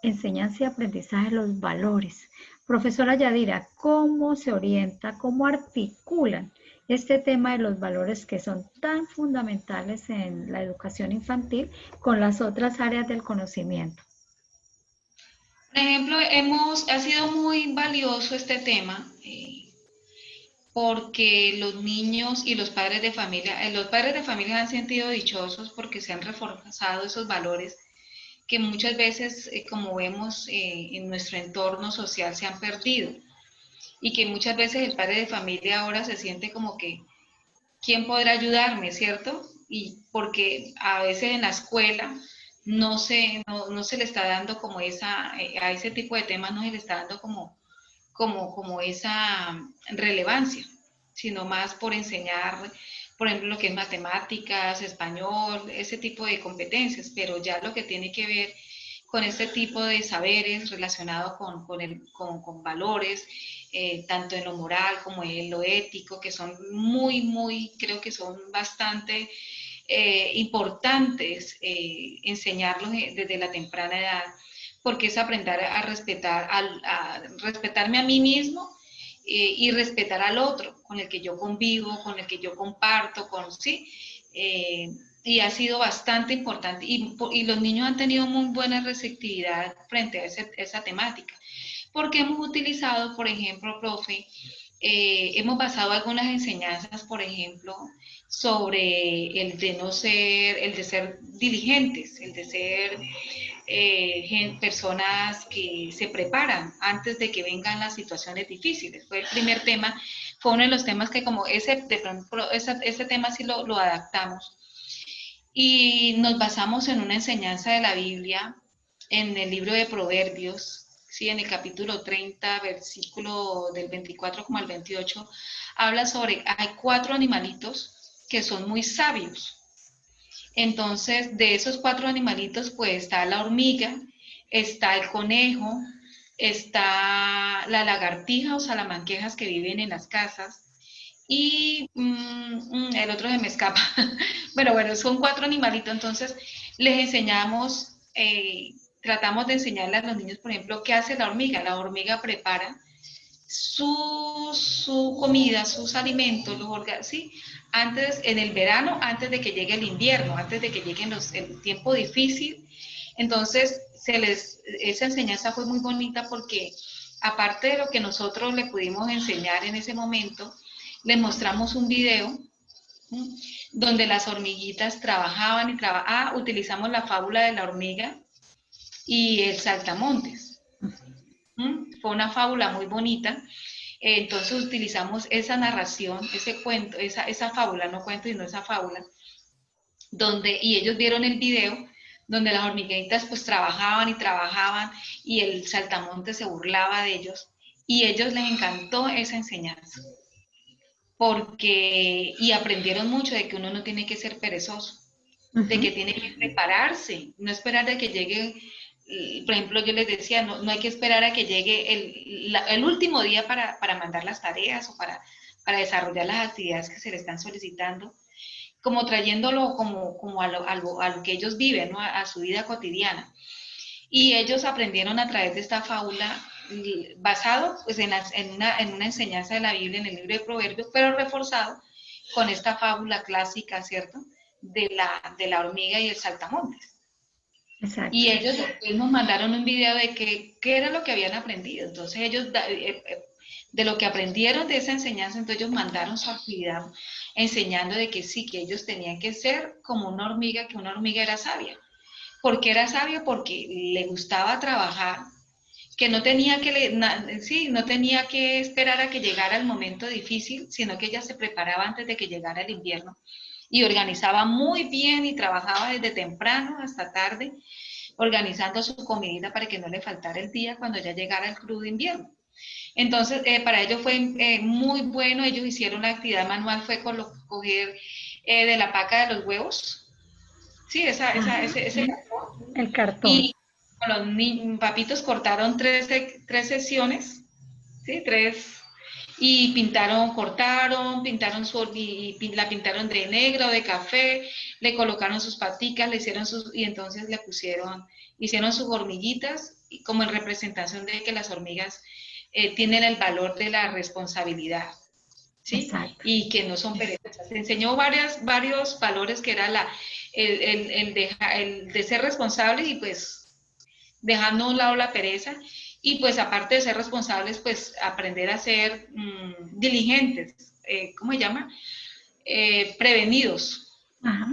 enseñanza y aprendizaje de los valores. Profesora Yadira, ¿cómo se orienta, cómo articulan este tema de los valores que son tan fundamentales en la educación infantil con las otras áreas del conocimiento? Por ejemplo, ha sido muy valioso este tema porque los niños y los padres de familia han sentido dichosos porque se han reforzado esos valores que muchas veces, como vemos en nuestro entorno social, se han perdido, y que muchas veces el padre de familia ahora se siente como que, ¿quién podrá ayudarme, cierto? Y porque a veces en la escuela no se le está dando como a ese tipo de temas no se le está dando como esa relevancia, sino más por enseñar, por ejemplo, lo que es matemáticas, español, ese tipo de competencias, pero ya lo que tiene que ver con este tipo de saberes relacionados con valores, tanto en lo moral como en lo ético, que son creo que son bastante importantes enseñarlos desde la temprana edad, porque es aprender a respetarme a mí mismo y respetar al otro, con el que yo convivo, con el que yo comparto, ¿sí? Y ha sido bastante importante, y los niños han tenido muy buena receptividad frente a esa temática, porque hemos utilizado, por ejemplo, profe, hemos basado algunas enseñanzas, por ejemplo, sobre el de ser diligentes, el de ser personas que se preparan antes de que vengan las situaciones difíciles. Fue el primer tema, fue uno de los temas que como ese tema sí lo adaptamos. Y nos basamos en una enseñanza de la Biblia, en el libro de Proverbios, ¿sí? En el capítulo 30, versículo del 24 como al 28, habla sobre, hay 4 animalitos que son muy sabios. Entonces, de esos 4 animalitos, pues está la hormiga, está el conejo, está la lagartija o salamanquejas que viven en las casas, y el otro se me escapa. Bueno, son 4 animalitos, entonces les enseñamos, tratamos de enseñarle a los niños, por ejemplo, qué hace la hormiga. La hormiga prepara su comida, sus alimentos, ¿sí? Antes, en el verano, antes de que llegue el invierno, antes de que llegue el tiempo difícil. Entonces, esa enseñanza fue muy bonita porque, aparte de lo que nosotros le pudimos enseñar en ese momento, les mostramos un video donde las hormiguitas trabajaban y utilizamos la fábula de la hormiga y el saltamontes. Fue una fábula muy bonita. Entonces utilizamos esa narración, ese cuento, esa fábula, no cuento, sino esa fábula, y ellos vieron el video donde las hormiguitas pues trabajaban y trabajaban y el saltamontes se burlaba de ellos, y a ellos les encantó esa enseñanza, y aprendieron mucho de que uno no tiene que ser perezoso, de que tiene que prepararse, no esperar a que llegue. Por ejemplo, yo les decía, no hay que esperar a que llegue el último día para mandar las tareas o para desarrollar las actividades que se le están solicitando, como trayéndolo como a lo que ellos viven, ¿no? A su vida cotidiana. Y ellos aprendieron a través de esta fábula, basado pues, en una enseñanza de la Biblia, en el libro de Proverbios, pero reforzado con esta fábula clásica, ¿cierto?, de la hormiga y el saltamontes. Exacto. Y ellos después nos mandaron un video de qué era lo que habían aprendido. Entonces ellos, de lo que aprendieron de esa enseñanza, entonces ellos mandaron su actividad enseñando de que sí, que ellos tenían que ser como una hormiga, que una hormiga era sabia. ¿Por qué era sabia? Porque le gustaba trabajar, que no tenía no tenía que esperar a que llegara el momento difícil, sino que ella se preparaba antes de que llegara el invierno y organizaba muy bien y trabajaba desde temprano hasta tarde, organizando su comidita para que no le faltara el día cuando ya llegara el crudo invierno. Entonces, para ellos fue muy bueno. Ellos hicieron la actividad manual, fue coger de la paca de los huevos, sí, ese el cartón. y con los papitos cortaron tres sesiones, ¿sí? Y pintaron la pintaron de negro, de café, le colocaron sus paticas, y entonces hicieron sus hormiguitas, como en representación de que las hormigas tienen el valor de la responsabilidad, ¿sí? Exacto. Y que no son perezosas. Se enseñó varios valores, que era el de ser responsables y pues dejando a un lado la pereza, y pues aparte de ser responsables, pues aprender a ser diligentes, ¿cómo se llama? Prevenidos. Ajá,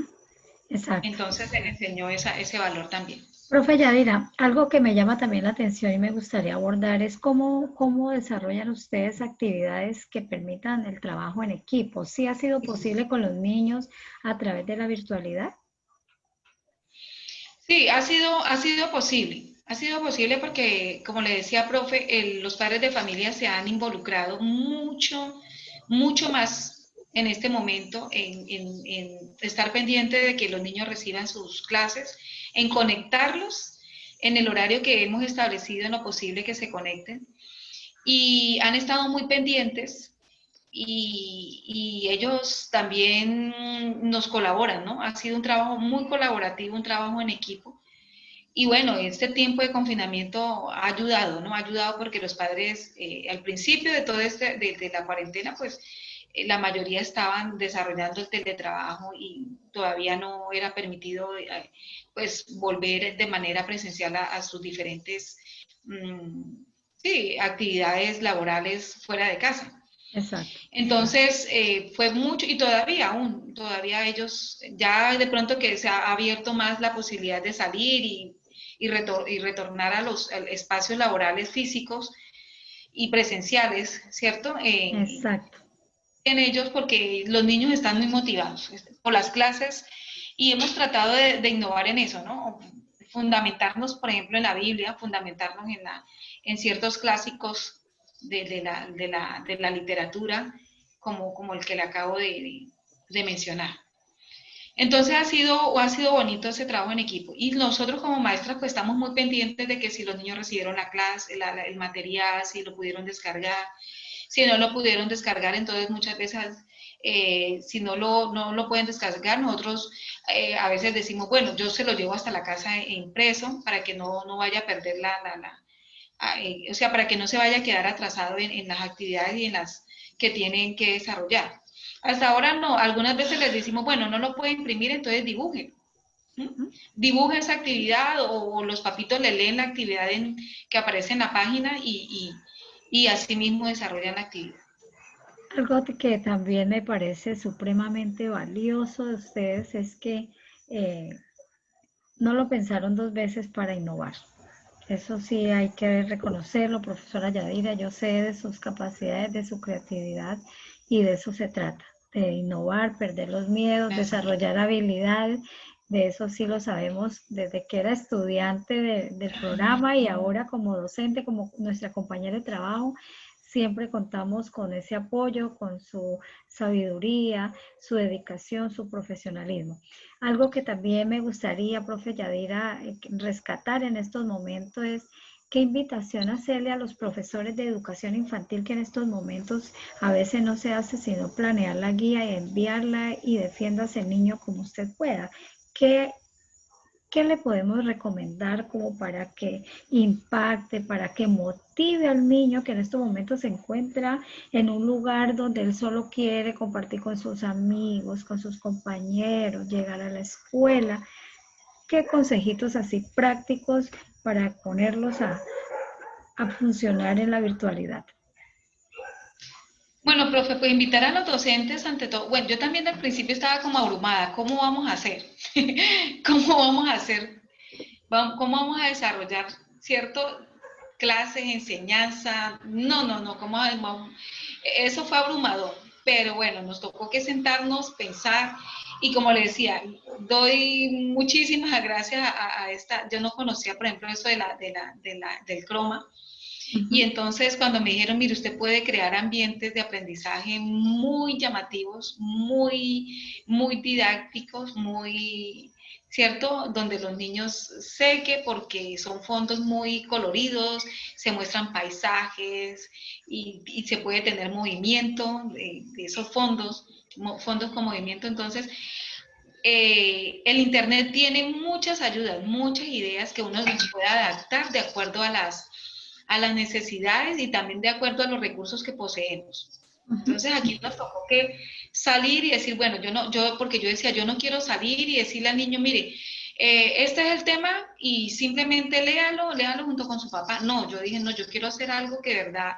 exacto. Entonces se le enseñó ese valor también. Profe Yadira, algo que me llama también la atención y me gustaría abordar es cómo desarrollan ustedes actividades que permitan el trabajo en equipo. ¿Sí ha sido posible con los niños a través de la virtualidad? Sí, ha sido posible. Ha sido posible porque, como le decía, profe, los padres de familia se han involucrado mucho, mucho más en este momento en estar pendiente de que los niños reciban sus clases, en conectarlos en el horario que hemos establecido, en lo posible que se conecten. Y han estado muy pendientes, y ellos también nos colaboran, ¿no? Ha sido un trabajo muy colaborativo, un trabajo en equipo. Y bueno, este tiempo de confinamiento ha ayudado, ¿no? Ha ayudado porque los padres, al principio de todo de la cuarentena, pues la mayoría estaban desarrollando el teletrabajo y todavía no era permitido, pues, volver de manera presencial a sus diferentes, sí, actividades laborales fuera de casa. Exacto. Entonces, fue mucho, y todavía ellos, ya de pronto que se ha abierto más la posibilidad de salir y retornar a los espacios laborales físicos y presenciales, ¿cierto? Exacto. En ellos, porque los niños están muy motivados por las clases, y hemos tratado de innovar en eso, ¿no? Fundamentarnos, por ejemplo, en la Biblia, fundamentarnos en ciertos clásicos de la literatura, como el que le acabo de mencionar. Entonces ha sido bonito ese trabajo en equipo. Y nosotros como maestras pues estamos muy pendientes de que si los niños recibieron la clase, el material, si lo pudieron descargar, si no lo pudieron descargar, entonces muchas veces si no lo pueden descargar, nosotros a veces decimos, bueno, yo se lo llevo hasta la casa impreso para que no vaya a perder o sea, para que no se vaya a quedar atrasado en las actividades y en las que tienen que desarrollar. Hasta ahora no, algunas veces les decimos, bueno, no lo pueden imprimir, entonces dibujen. Dibuja esa actividad o los papitos le leen la actividad que aparece en la página y así mismo desarrollan la actividad. Algo que también me parece supremamente valioso de ustedes es que eh, no lo pensaron dos veces para innovar. Eso sí hay que reconocerlo, profesora Yadira. Yo sé de sus capacidades, de su creatividad y de eso se trata, de innovar, perder los miedos, Gracias. desarrollar habilidades. De eso sí lo sabemos desde que era estudiante del programa y ahora como docente, como nuestra compañera de trabajo. Siempre contamos con ese apoyo, con su sabiduría, su dedicación, su profesionalismo. Algo que también me gustaría, profe Yadira, rescatar en estos momentos es qué invitación hacerle a los profesores de educación infantil que en estos momentos a veces no se hace sino planear la guía y enviarla y defiéndase el niño como usted pueda. ¿Qué, ¿Qué le podemos recomendar como para que impacte, para que motive al niño que en estos momentos se encuentra en un lugar donde él solo quiere compartir con sus amigos, con sus compañeros, llegar a la escuela? ¿Qué consejitos así prácticos para ponerlos a funcionar en la virtualidad? Bueno, profe, pues invitar a los docentes ante todo. Bueno, yo también al principio estaba como abrumada. ¿Cómo vamos a hacer? ¿Cómo vamos a hacer? ¿Cómo vamos a desarrollar, cierto? Clases, enseñanza. No. Eso fue abrumador. Pero bueno, nos tocó que sentarnos, pensar. Y como le decía, doy muchísimas gracias a esta. Yo no conocía, por ejemplo, eso del croma. Y Ujú. entonces cuando me dijeron, mire, usted puede crear ambientes de aprendizaje muy llamativos, muy didácticos, muy, ¿cierto? Donde los niños sé que porque son fondos muy coloridos, se muestran paisajes y se puede tener movimiento de esos fondos con movimiento. Entonces, el Internet tiene muchas ayudas, muchas ideas que uno les puede adaptar de acuerdo a las necesidades y también de acuerdo a los recursos que poseemos. Ujú. Entonces aquí nos tocó que salir y decir, bueno, porque yo decía, yo no quiero salir y decirle al niño, mire, este es el tema y simplemente léalo junto con su papá. No, yo dije, no, yo quiero hacer algo que de verdad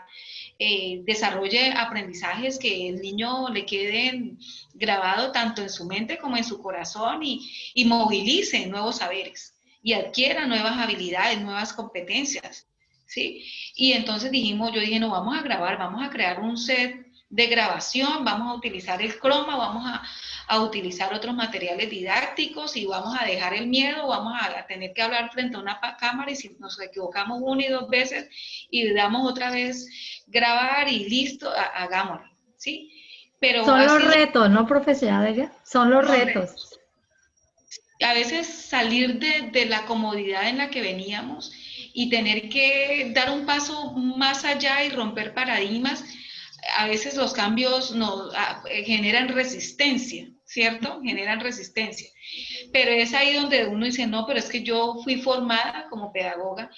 desarrolle aprendizajes que el niño le queden grabado tanto en su mente como en su corazón y movilice nuevos saberes y adquiera nuevas habilidades, nuevas competencias, ¿sí? Y entonces yo dije, no, vamos a grabar, vamos a crear un set de grabación, vamos a utilizar el croma, vamos a utilizar otros materiales didácticos y vamos a dejar el miedo, vamos a tener que hablar frente a una cámara y si nos equivocamos una y dos veces y damos otra vez grabar y listo, hagámoslo, ¿sí? Pero Son ha los sido retos, ¿no, profesora? Son los los retos. retos. A veces salir de la comodidad en la que veníamos y tener que dar un paso más allá y romper paradigmas, a veces los cambios generan resistencia, ¿cierto? Generan resistencia. Pero es ahí donde uno dice, no, pero es que yo fui formada como pedagoga.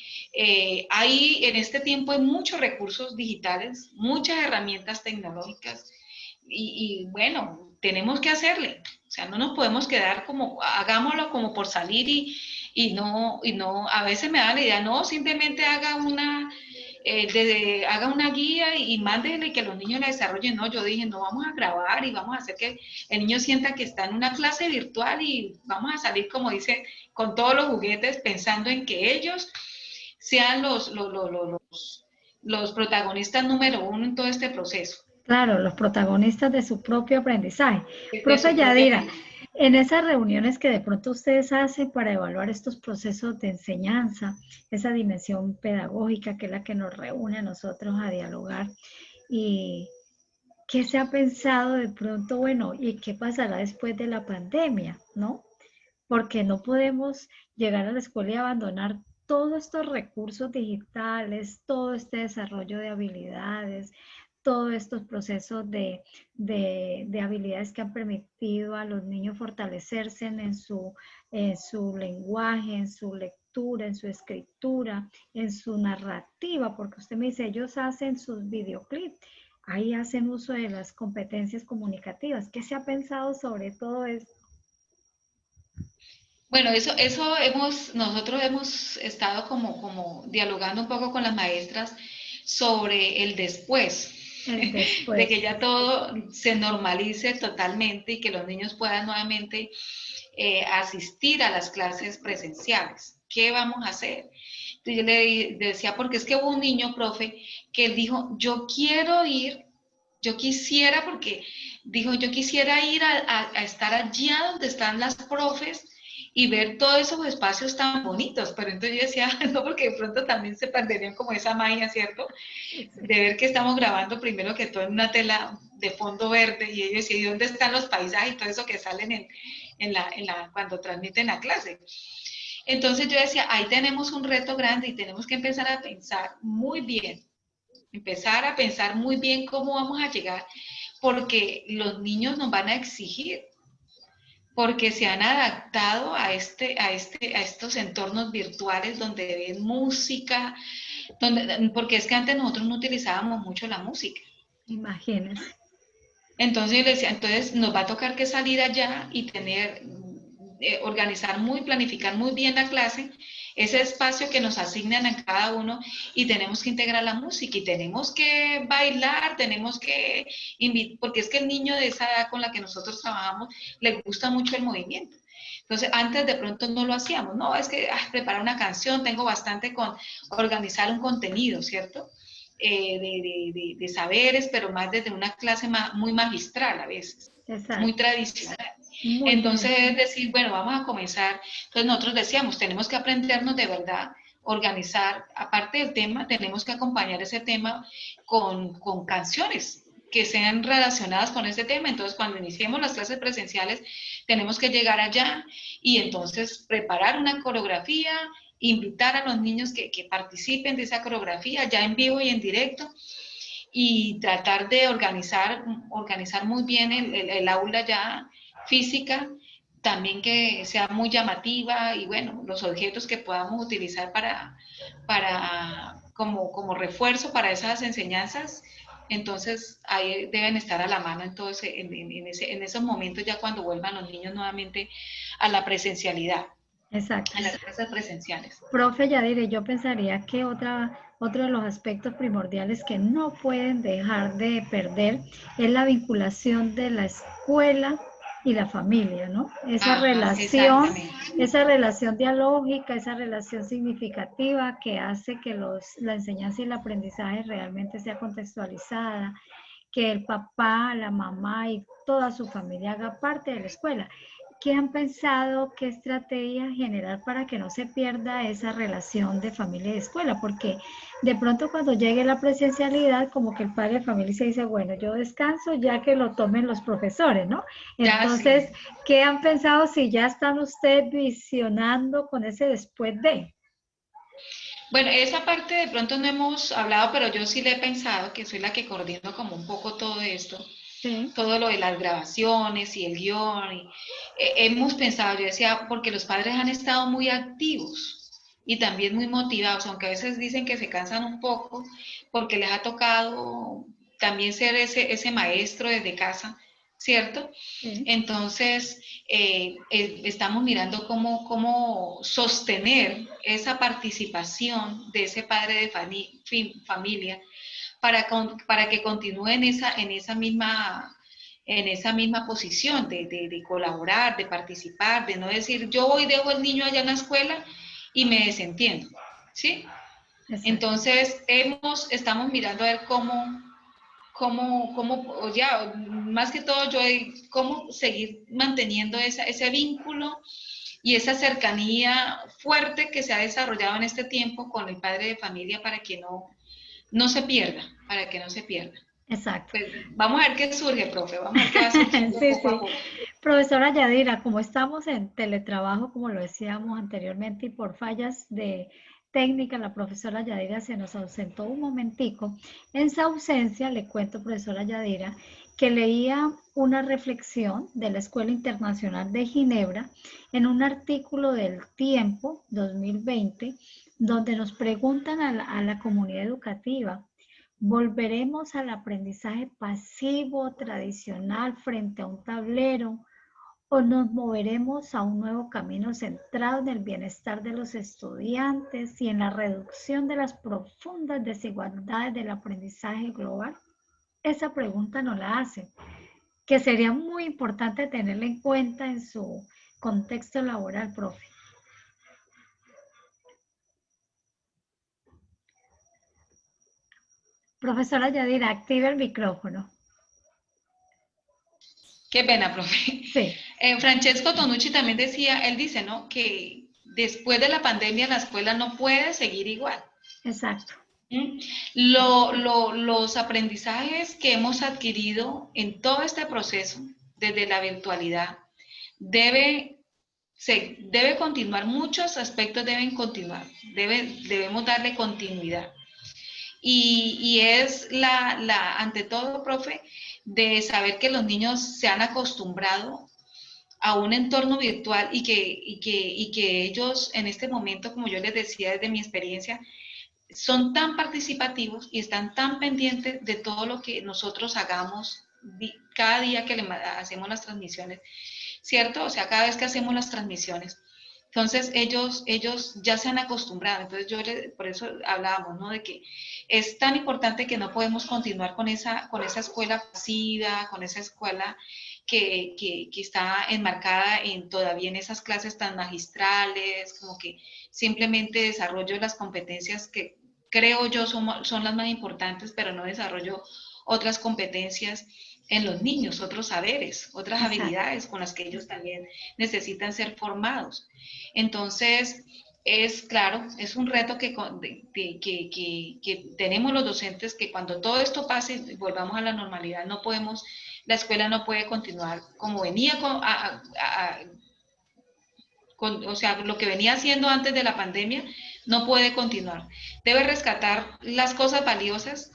Ahí en este tiempo hay muchos recursos digitales, muchas herramientas tecnológicas y bueno, tenemos que hacerle. O sea, no nos podemos quedar como, hagámoslo como por salir y no, a veces me da la idea, no, simplemente haga una guía y mándele que los niños la desarrollen. No, yo dije, no, vamos a grabar y vamos a hacer que el niño sienta que está en una clase virtual y vamos a salir, como dice, con todos los juguetes pensando en que ellos sean los protagonistas número uno en todo este proceso Claro, los protagonistas de su propio aprendizaje. de Profe su propia Yadira, aprendizaje. en esas reuniones que de pronto ustedes hacen para evaluar estos procesos de enseñanza, esa dimensión pedagógica que es la que nos reúne a nosotros a dialogar y ¿Qué se ha pensado de pronto? Bueno, ¿y qué pasará después de la pandemia, no? Porque no podemos llegar a la escuela y abandonar todos estos recursos digitales, todo este desarrollo de habilidades, todos estos procesos de habilidades que han permitido a los niños fortalecerse en su lenguaje, en su lectura, en su escritura, en su narrativa, porque usted me dice, ellos hacen sus videoclips, ahí hacen uso de las competencias comunicativas. ¿Qué se ha pensado sobre todo esto? Bueno, nosotros hemos estado como dialogando un poco con las maestras sobre el después, El de después. que ya todo se normalice totalmente y que los niños puedan nuevamente asistir a las clases presenciales. ¿Qué vamos a hacer? Entonces yo le decía, porque es que hubo un niño, profe, que él dijo, yo quiero ir, yo quisiera, porque dijo, yo quisiera ir a estar allá donde están las profes y ver todos esos espacios tan bonitos, pero entonces yo decía, no, porque de pronto también se perderían como esa magia, ¿cierto? De ver que estamos grabando primero que todo en una tela de fondo verde y ellos decían, ¿y dónde están los paisajes y todo eso que salen cuando transmiten la clase? Entonces yo decía, ahí tenemos un reto grande y tenemos que empezar a pensar muy bien, empezar a pensar muy bien cómo vamos a llegar, porque los niños nos van a exigir, porque se han adaptado a estos entornos virtuales donde ven música, porque es que antes nosotros no utilizábamos mucho la música. Imagínense. Entonces yo le decía, entonces nos va a tocar que salir allá y organizar planificar muy bien la clase, ese espacio que nos asignan a cada uno y tenemos que integrar la música y tenemos que bailar, porque es que el niño de esa edad con la que nosotros trabajamos le gusta mucho el movimiento. Entonces, antes de pronto no lo hacíamos, no, es que preparar una canción, tengo bastante con organizar un contenido, ¿cierto? De saberes, pero más desde una clase muy magistral a veces, muy Exacto. tradicional. Muy Entonces, bien. es decir, bueno, vamos a comenzar. Entonces, nosotros decíamos, tenemos que aprendernos de verdad, organizar, aparte del tema, tenemos que acompañar ese tema con canciones que sean relacionadas con ese tema. Entonces, cuando iniciemos las clases presenciales, tenemos que llegar allá y entonces preparar una coreografía, invitar a los niños que participen de esa coreografía ya en vivo y en directo y tratar de organizar muy bien el aula ya física, también que sea muy llamativa y bueno, los objetos que podamos utilizar como refuerzo para esas enseñanzas, entonces ahí deben estar a la mano en esos momentos ya cuando vuelvan los niños nuevamente a la presencialidad, Exacto. a las clases presenciales. Profe Yadire, yo pensaría que otro de los aspectos primordiales que no pueden dejar de perder es la vinculación de la escuela y la familia, ¿no? Ajá, exactamente. Esa relación dialógica, esa relación significativa que hace que la enseñanza y el aprendizaje realmente sea contextualizada, que el papá, la mamá y toda su familia haga parte de la escuela. ¿Qué han pensado, qué estrategia generar para que no se pierda esa relación de familia y escuela? Porque de pronto cuando llegue la presencialidad, como que el padre de familia se dice, bueno, yo descanso ya que lo tomen los profesores, ¿no? Ya sí. Entonces, ¿qué han pensado si ya están ustedes visionando con ese después de? Bueno, esa parte de pronto no hemos hablado, pero yo sí le he pensado que soy la que coordino como un poco todo esto, Sí, todo lo de las grabaciones y el guión. Hemos pensado, yo decía, porque los padres han estado muy activos y también muy motivados, aunque a veces dicen que se cansan un poco, porque les ha tocado también ser ese maestro desde casa, ¿cierto? sí. Entonces, estamos mirando cómo sostener esa participación de ese padre de familia para que continúe en esa misma posición de colaborar, de participar, de no decir yo voy y dejo el niño allá en la escuela y me desentiendo, ¿sí? Exacto. Entonces, estamos mirando a ver ya, más que todo yo, cómo seguir manteniendo ese vínculo y esa cercanía fuerte que se ha desarrollado en este tiempo con el padre de familia para que no se pierda, para que no se pierda. Exacto. Pues vamos a ver qué surge, profe, vamos a ver qué va surgiendo Sí, poco a sí. poco. Profesora Yadira, como estamos en teletrabajo, como lo decíamos anteriormente, y por fallas de técnica, la profesora Yadira se nos ausentó un momentico. En su ausencia, le cuento, profesora Yadira, que leía una reflexión de la Escuela Internacional de Ginebra en un artículo del Tiempo 2020, donde nos preguntan a la comunidad educativa: ¿volveremos al aprendizaje pasivo tradicional frente a un tablero o nos moveremos a un nuevo camino centrado en el bienestar de los estudiantes y en la reducción de las profundas desigualdades del aprendizaje global? Esa pregunta no la hacen, que sería muy importante tenerla en cuenta en su contexto laboral, profe. Profesora Yadira, activa el micrófono. Qué pena, profe. Sí, Francesco Tonucci también decía, él dice, ¿no? Que después de la pandemia la escuela no puede seguir igual. exacto. ¿Mm? Los aprendizajes que hemos adquirido en todo este proceso, desde la virtualidad, debe, debe continuar, muchos aspectos deben continuar, debemos darle continuidad. Y es ante todo, profe, de saber que los niños se han acostumbrado a un entorno virtual y que ellos en este momento, como yo les decía desde mi experiencia, son tan participativos y están tan pendientes de todo lo que nosotros hagamos cada día que hacemos las transmisiones, ¿cierto? O sea, cada vez que hacemos las transmisiones. Entonces, ellos ya se han acostumbrado. Entonces, por eso hablábamos, ¿no? De que es tan importante que no podemos continuar con esa escuela pasiva, con esa escuela que está enmarcada todavía en esas clases tan magistrales, como que simplemente desarrollo las competencias que creo yo son las más importantes, pero no desarrollo otras competencias en los niños, otros saberes, otras Exacto. habilidades con las que ellos también necesitan ser formados. Entonces, es claro, es un reto que tenemos los docentes, que cuando todo esto pase, volvamos a la normalidad, no podemos, la escuela no puede continuar como venía o sea, lo que venía haciendo antes de la pandemia no puede continuar. Debe rescatar las cosas valiosas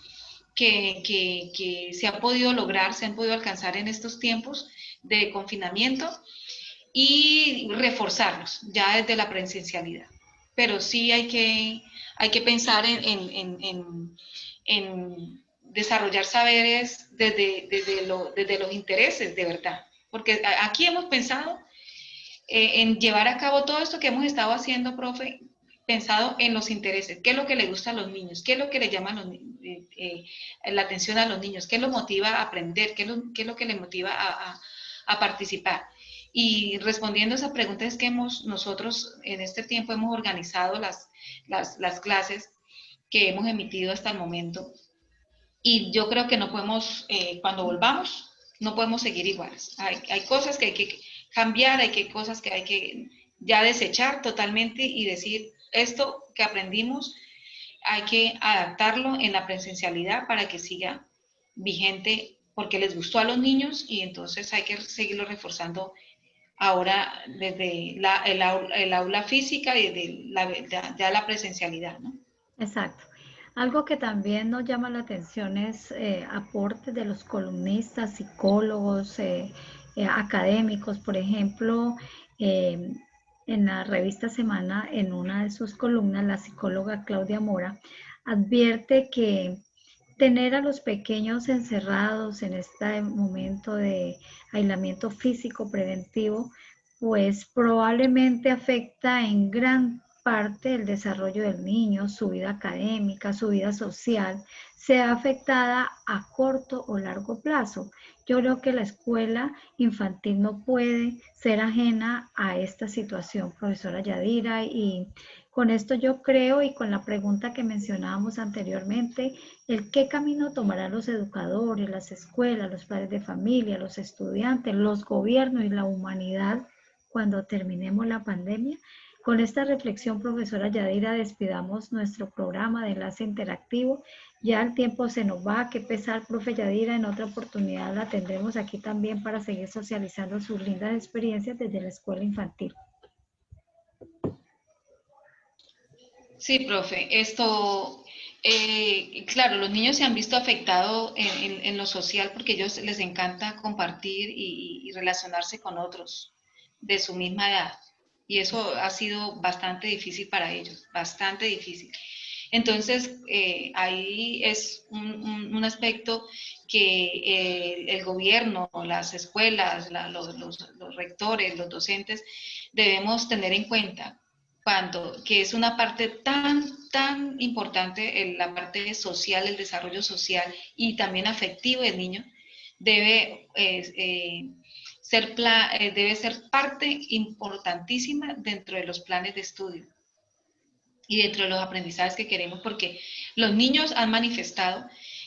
que se han podido lograr, se han podido alcanzar en estos tiempos de confinamiento y reforzarlos ya desde la presencialidad. Pero sí hay que pensar en desarrollar saberes desde los intereses, de verdad. Porque aquí hemos pensado en llevar a cabo todo esto que hemos estado haciendo, profe, pensado en los intereses, qué es lo que le gusta a los niños, qué es lo que le llama la atención a los niños, qué los motiva a aprender, qué es lo que les motiva a participar. Y respondiendo a esa pregunta es que nosotros en este tiempo hemos organizado las clases que hemos emitido hasta el momento y yo creo que no podemos, cuando volvamos, no podemos seguir iguales. Hay cosas que hay que cambiar, cosas que hay que ya desechar totalmente y decir, esto que aprendimos hay que adaptarlo en la presencialidad para que siga vigente porque les gustó a los niños y entonces hay que seguirlo reforzando ahora desde el aula física y desde ya la presencialidad, ¿no? Exacto. Algo que también nos llama la atención es aportes de los columnistas, psicólogos, académicos. Por ejemplo, eh, en la revista Semana, en una de sus columnas, la psicóloga Claudia Mora advierte que tener a los pequeños encerrados en este momento de aislamiento físico preventivo, pues probablemente afecta en gran parte el desarrollo del niño, su vida académica, su vida social, sea afectada a corto o largo plazo. Yo creo que la escuela infantil no puede ser ajena a esta situación, profesora Yadira, y con esto yo creo, y con la pregunta que mencionábamos anteriormente, el qué camino tomarán los educadores, las escuelas, los padres de familia, los estudiantes, los gobiernos y la humanidad cuando terminemos la pandemia, Con esta reflexión, profesora Yadira, despidamos nuestro programa de enlace interactivo. Ya el tiempo se nos va, qué pesar, profe Yadira. En otra oportunidad la tendremos aquí también para seguir socializando sus lindas experiencias desde la escuela infantil. Sí, profe, claro, los niños se han visto afectados en lo social porque a ellos les encanta compartir y relacionarse con otros de su misma edad. Y eso ha sido bastante difícil para ellos, bastante difícil. Entonces, ahí es un aspecto que el gobierno, las escuelas, los rectores, los docentes, debemos tener en cuenta que es una parte tan importante, la parte social, el desarrollo social y también afectivo del niño, debe ser parte importantísima dentro de los planes de estudio y dentro de los aprendizajes que queremos, porque los niños han manifestado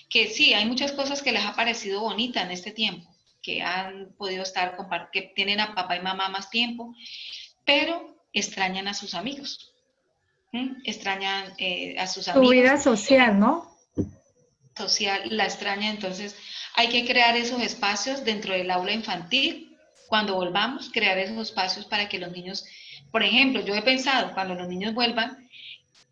que sí, hay muchas cosas que les ha parecido bonita en este tiempo, que han podido que tienen a papá y mamá más tiempo, pero extrañan a sus amigos, extrañan a sus Tu amigos. vida social, ¿no? Social la extraña, entonces hay que crear esos espacios dentro del aula infantil, cuando volvamos, crear esos espacios para que los niños, por ejemplo, yo he pensado, cuando los niños vuelvan,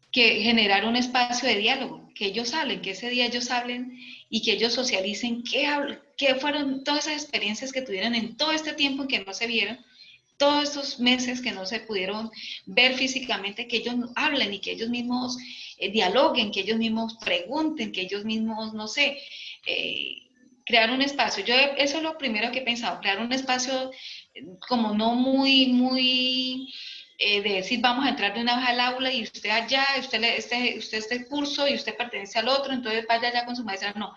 que generar un espacio de diálogo, que ellos hablen, que ese día ellos hablen y que ellos socialicen qué fueron todas esas experiencias que tuvieron en todo este tiempo en que no se vieron, todos estos meses que no se pudieron ver físicamente, que ellos hablen y que ellos mismos dialoguen, que ellos mismos pregunten, que ellos mismos, no sé, crear un espacio. Eso es lo primero que he pensado, crear un espacio como no muy de decir vamos a entrar de una vez al aula y usted allá, usted este curso y usted pertenece al otro, entonces vaya allá con su maestra, no.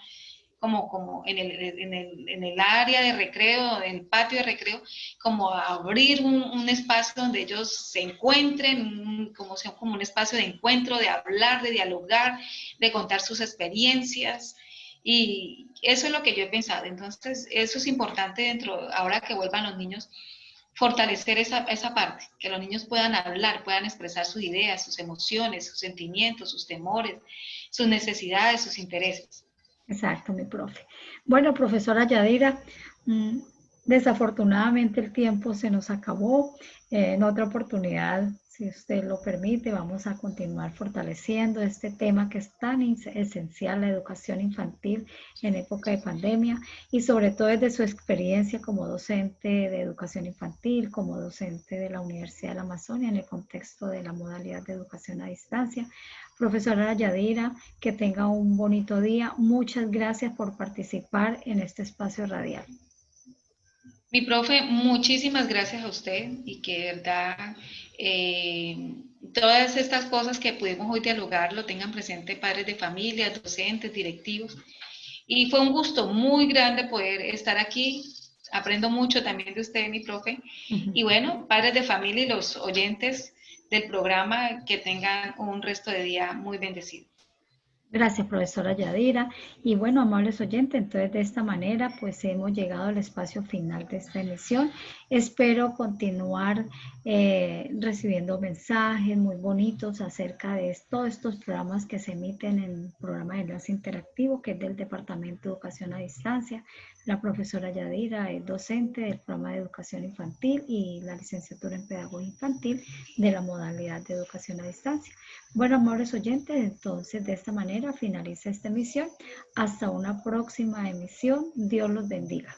Como en el área de recreo, en el patio de recreo, como abrir un espacio donde ellos se encuentren, como un espacio de encuentro, de hablar, de dialogar, de contar sus experiencias. Y eso es lo que yo he pensado. Entonces, eso es importante ahora que vuelvan los niños, fortalecer esa parte, que los niños puedan hablar, puedan expresar sus ideas, sus emociones, sus sentimientos, sus temores, sus necesidades, sus intereses. Exacto, mi profe. Bueno, profesora Yadira, desafortunadamente el tiempo se nos acabó. En otra oportunidad, si usted lo permite, vamos a continuar fortaleciendo este tema que es tan esencial, la educación infantil en época de pandemia y sobre todo desde su experiencia como docente de educación infantil, como docente de la Universidad de la Amazonia en el contexto de la modalidad de educación a distancia. Profesora Yadira, que tenga un bonito día. Muchas gracias por participar en este espacio radial. Mi profe, muchísimas gracias a usted y que de verdad todas estas cosas que pudimos hoy dialogar lo tengan presente padres de familia, docentes, directivos. Y fue un gusto muy grande poder estar aquí. Aprendo mucho también de usted, mi profe. Y bueno, padres de familia y los oyentes del programa, que tengan un resto de día muy bendecido. Gracias, profesora Yadira. Y bueno, amables oyentes, entonces de esta manera pues hemos llegado al espacio final de esta emisión. Espero continuar recibiendo mensajes muy bonitos acerca de todos estos programas que se emiten en el programa de Enlace Interactivo, que es del Departamento de Educación a Distancia. La profesora Yadira es docente del programa de Educación Infantil y la licenciatura en Pedagogía Infantil de la modalidad de Educación a Distancia. Bueno, amables oyentes, entonces de esta manera finaliza esta emisión. Hasta una próxima emisión. Dios los bendiga.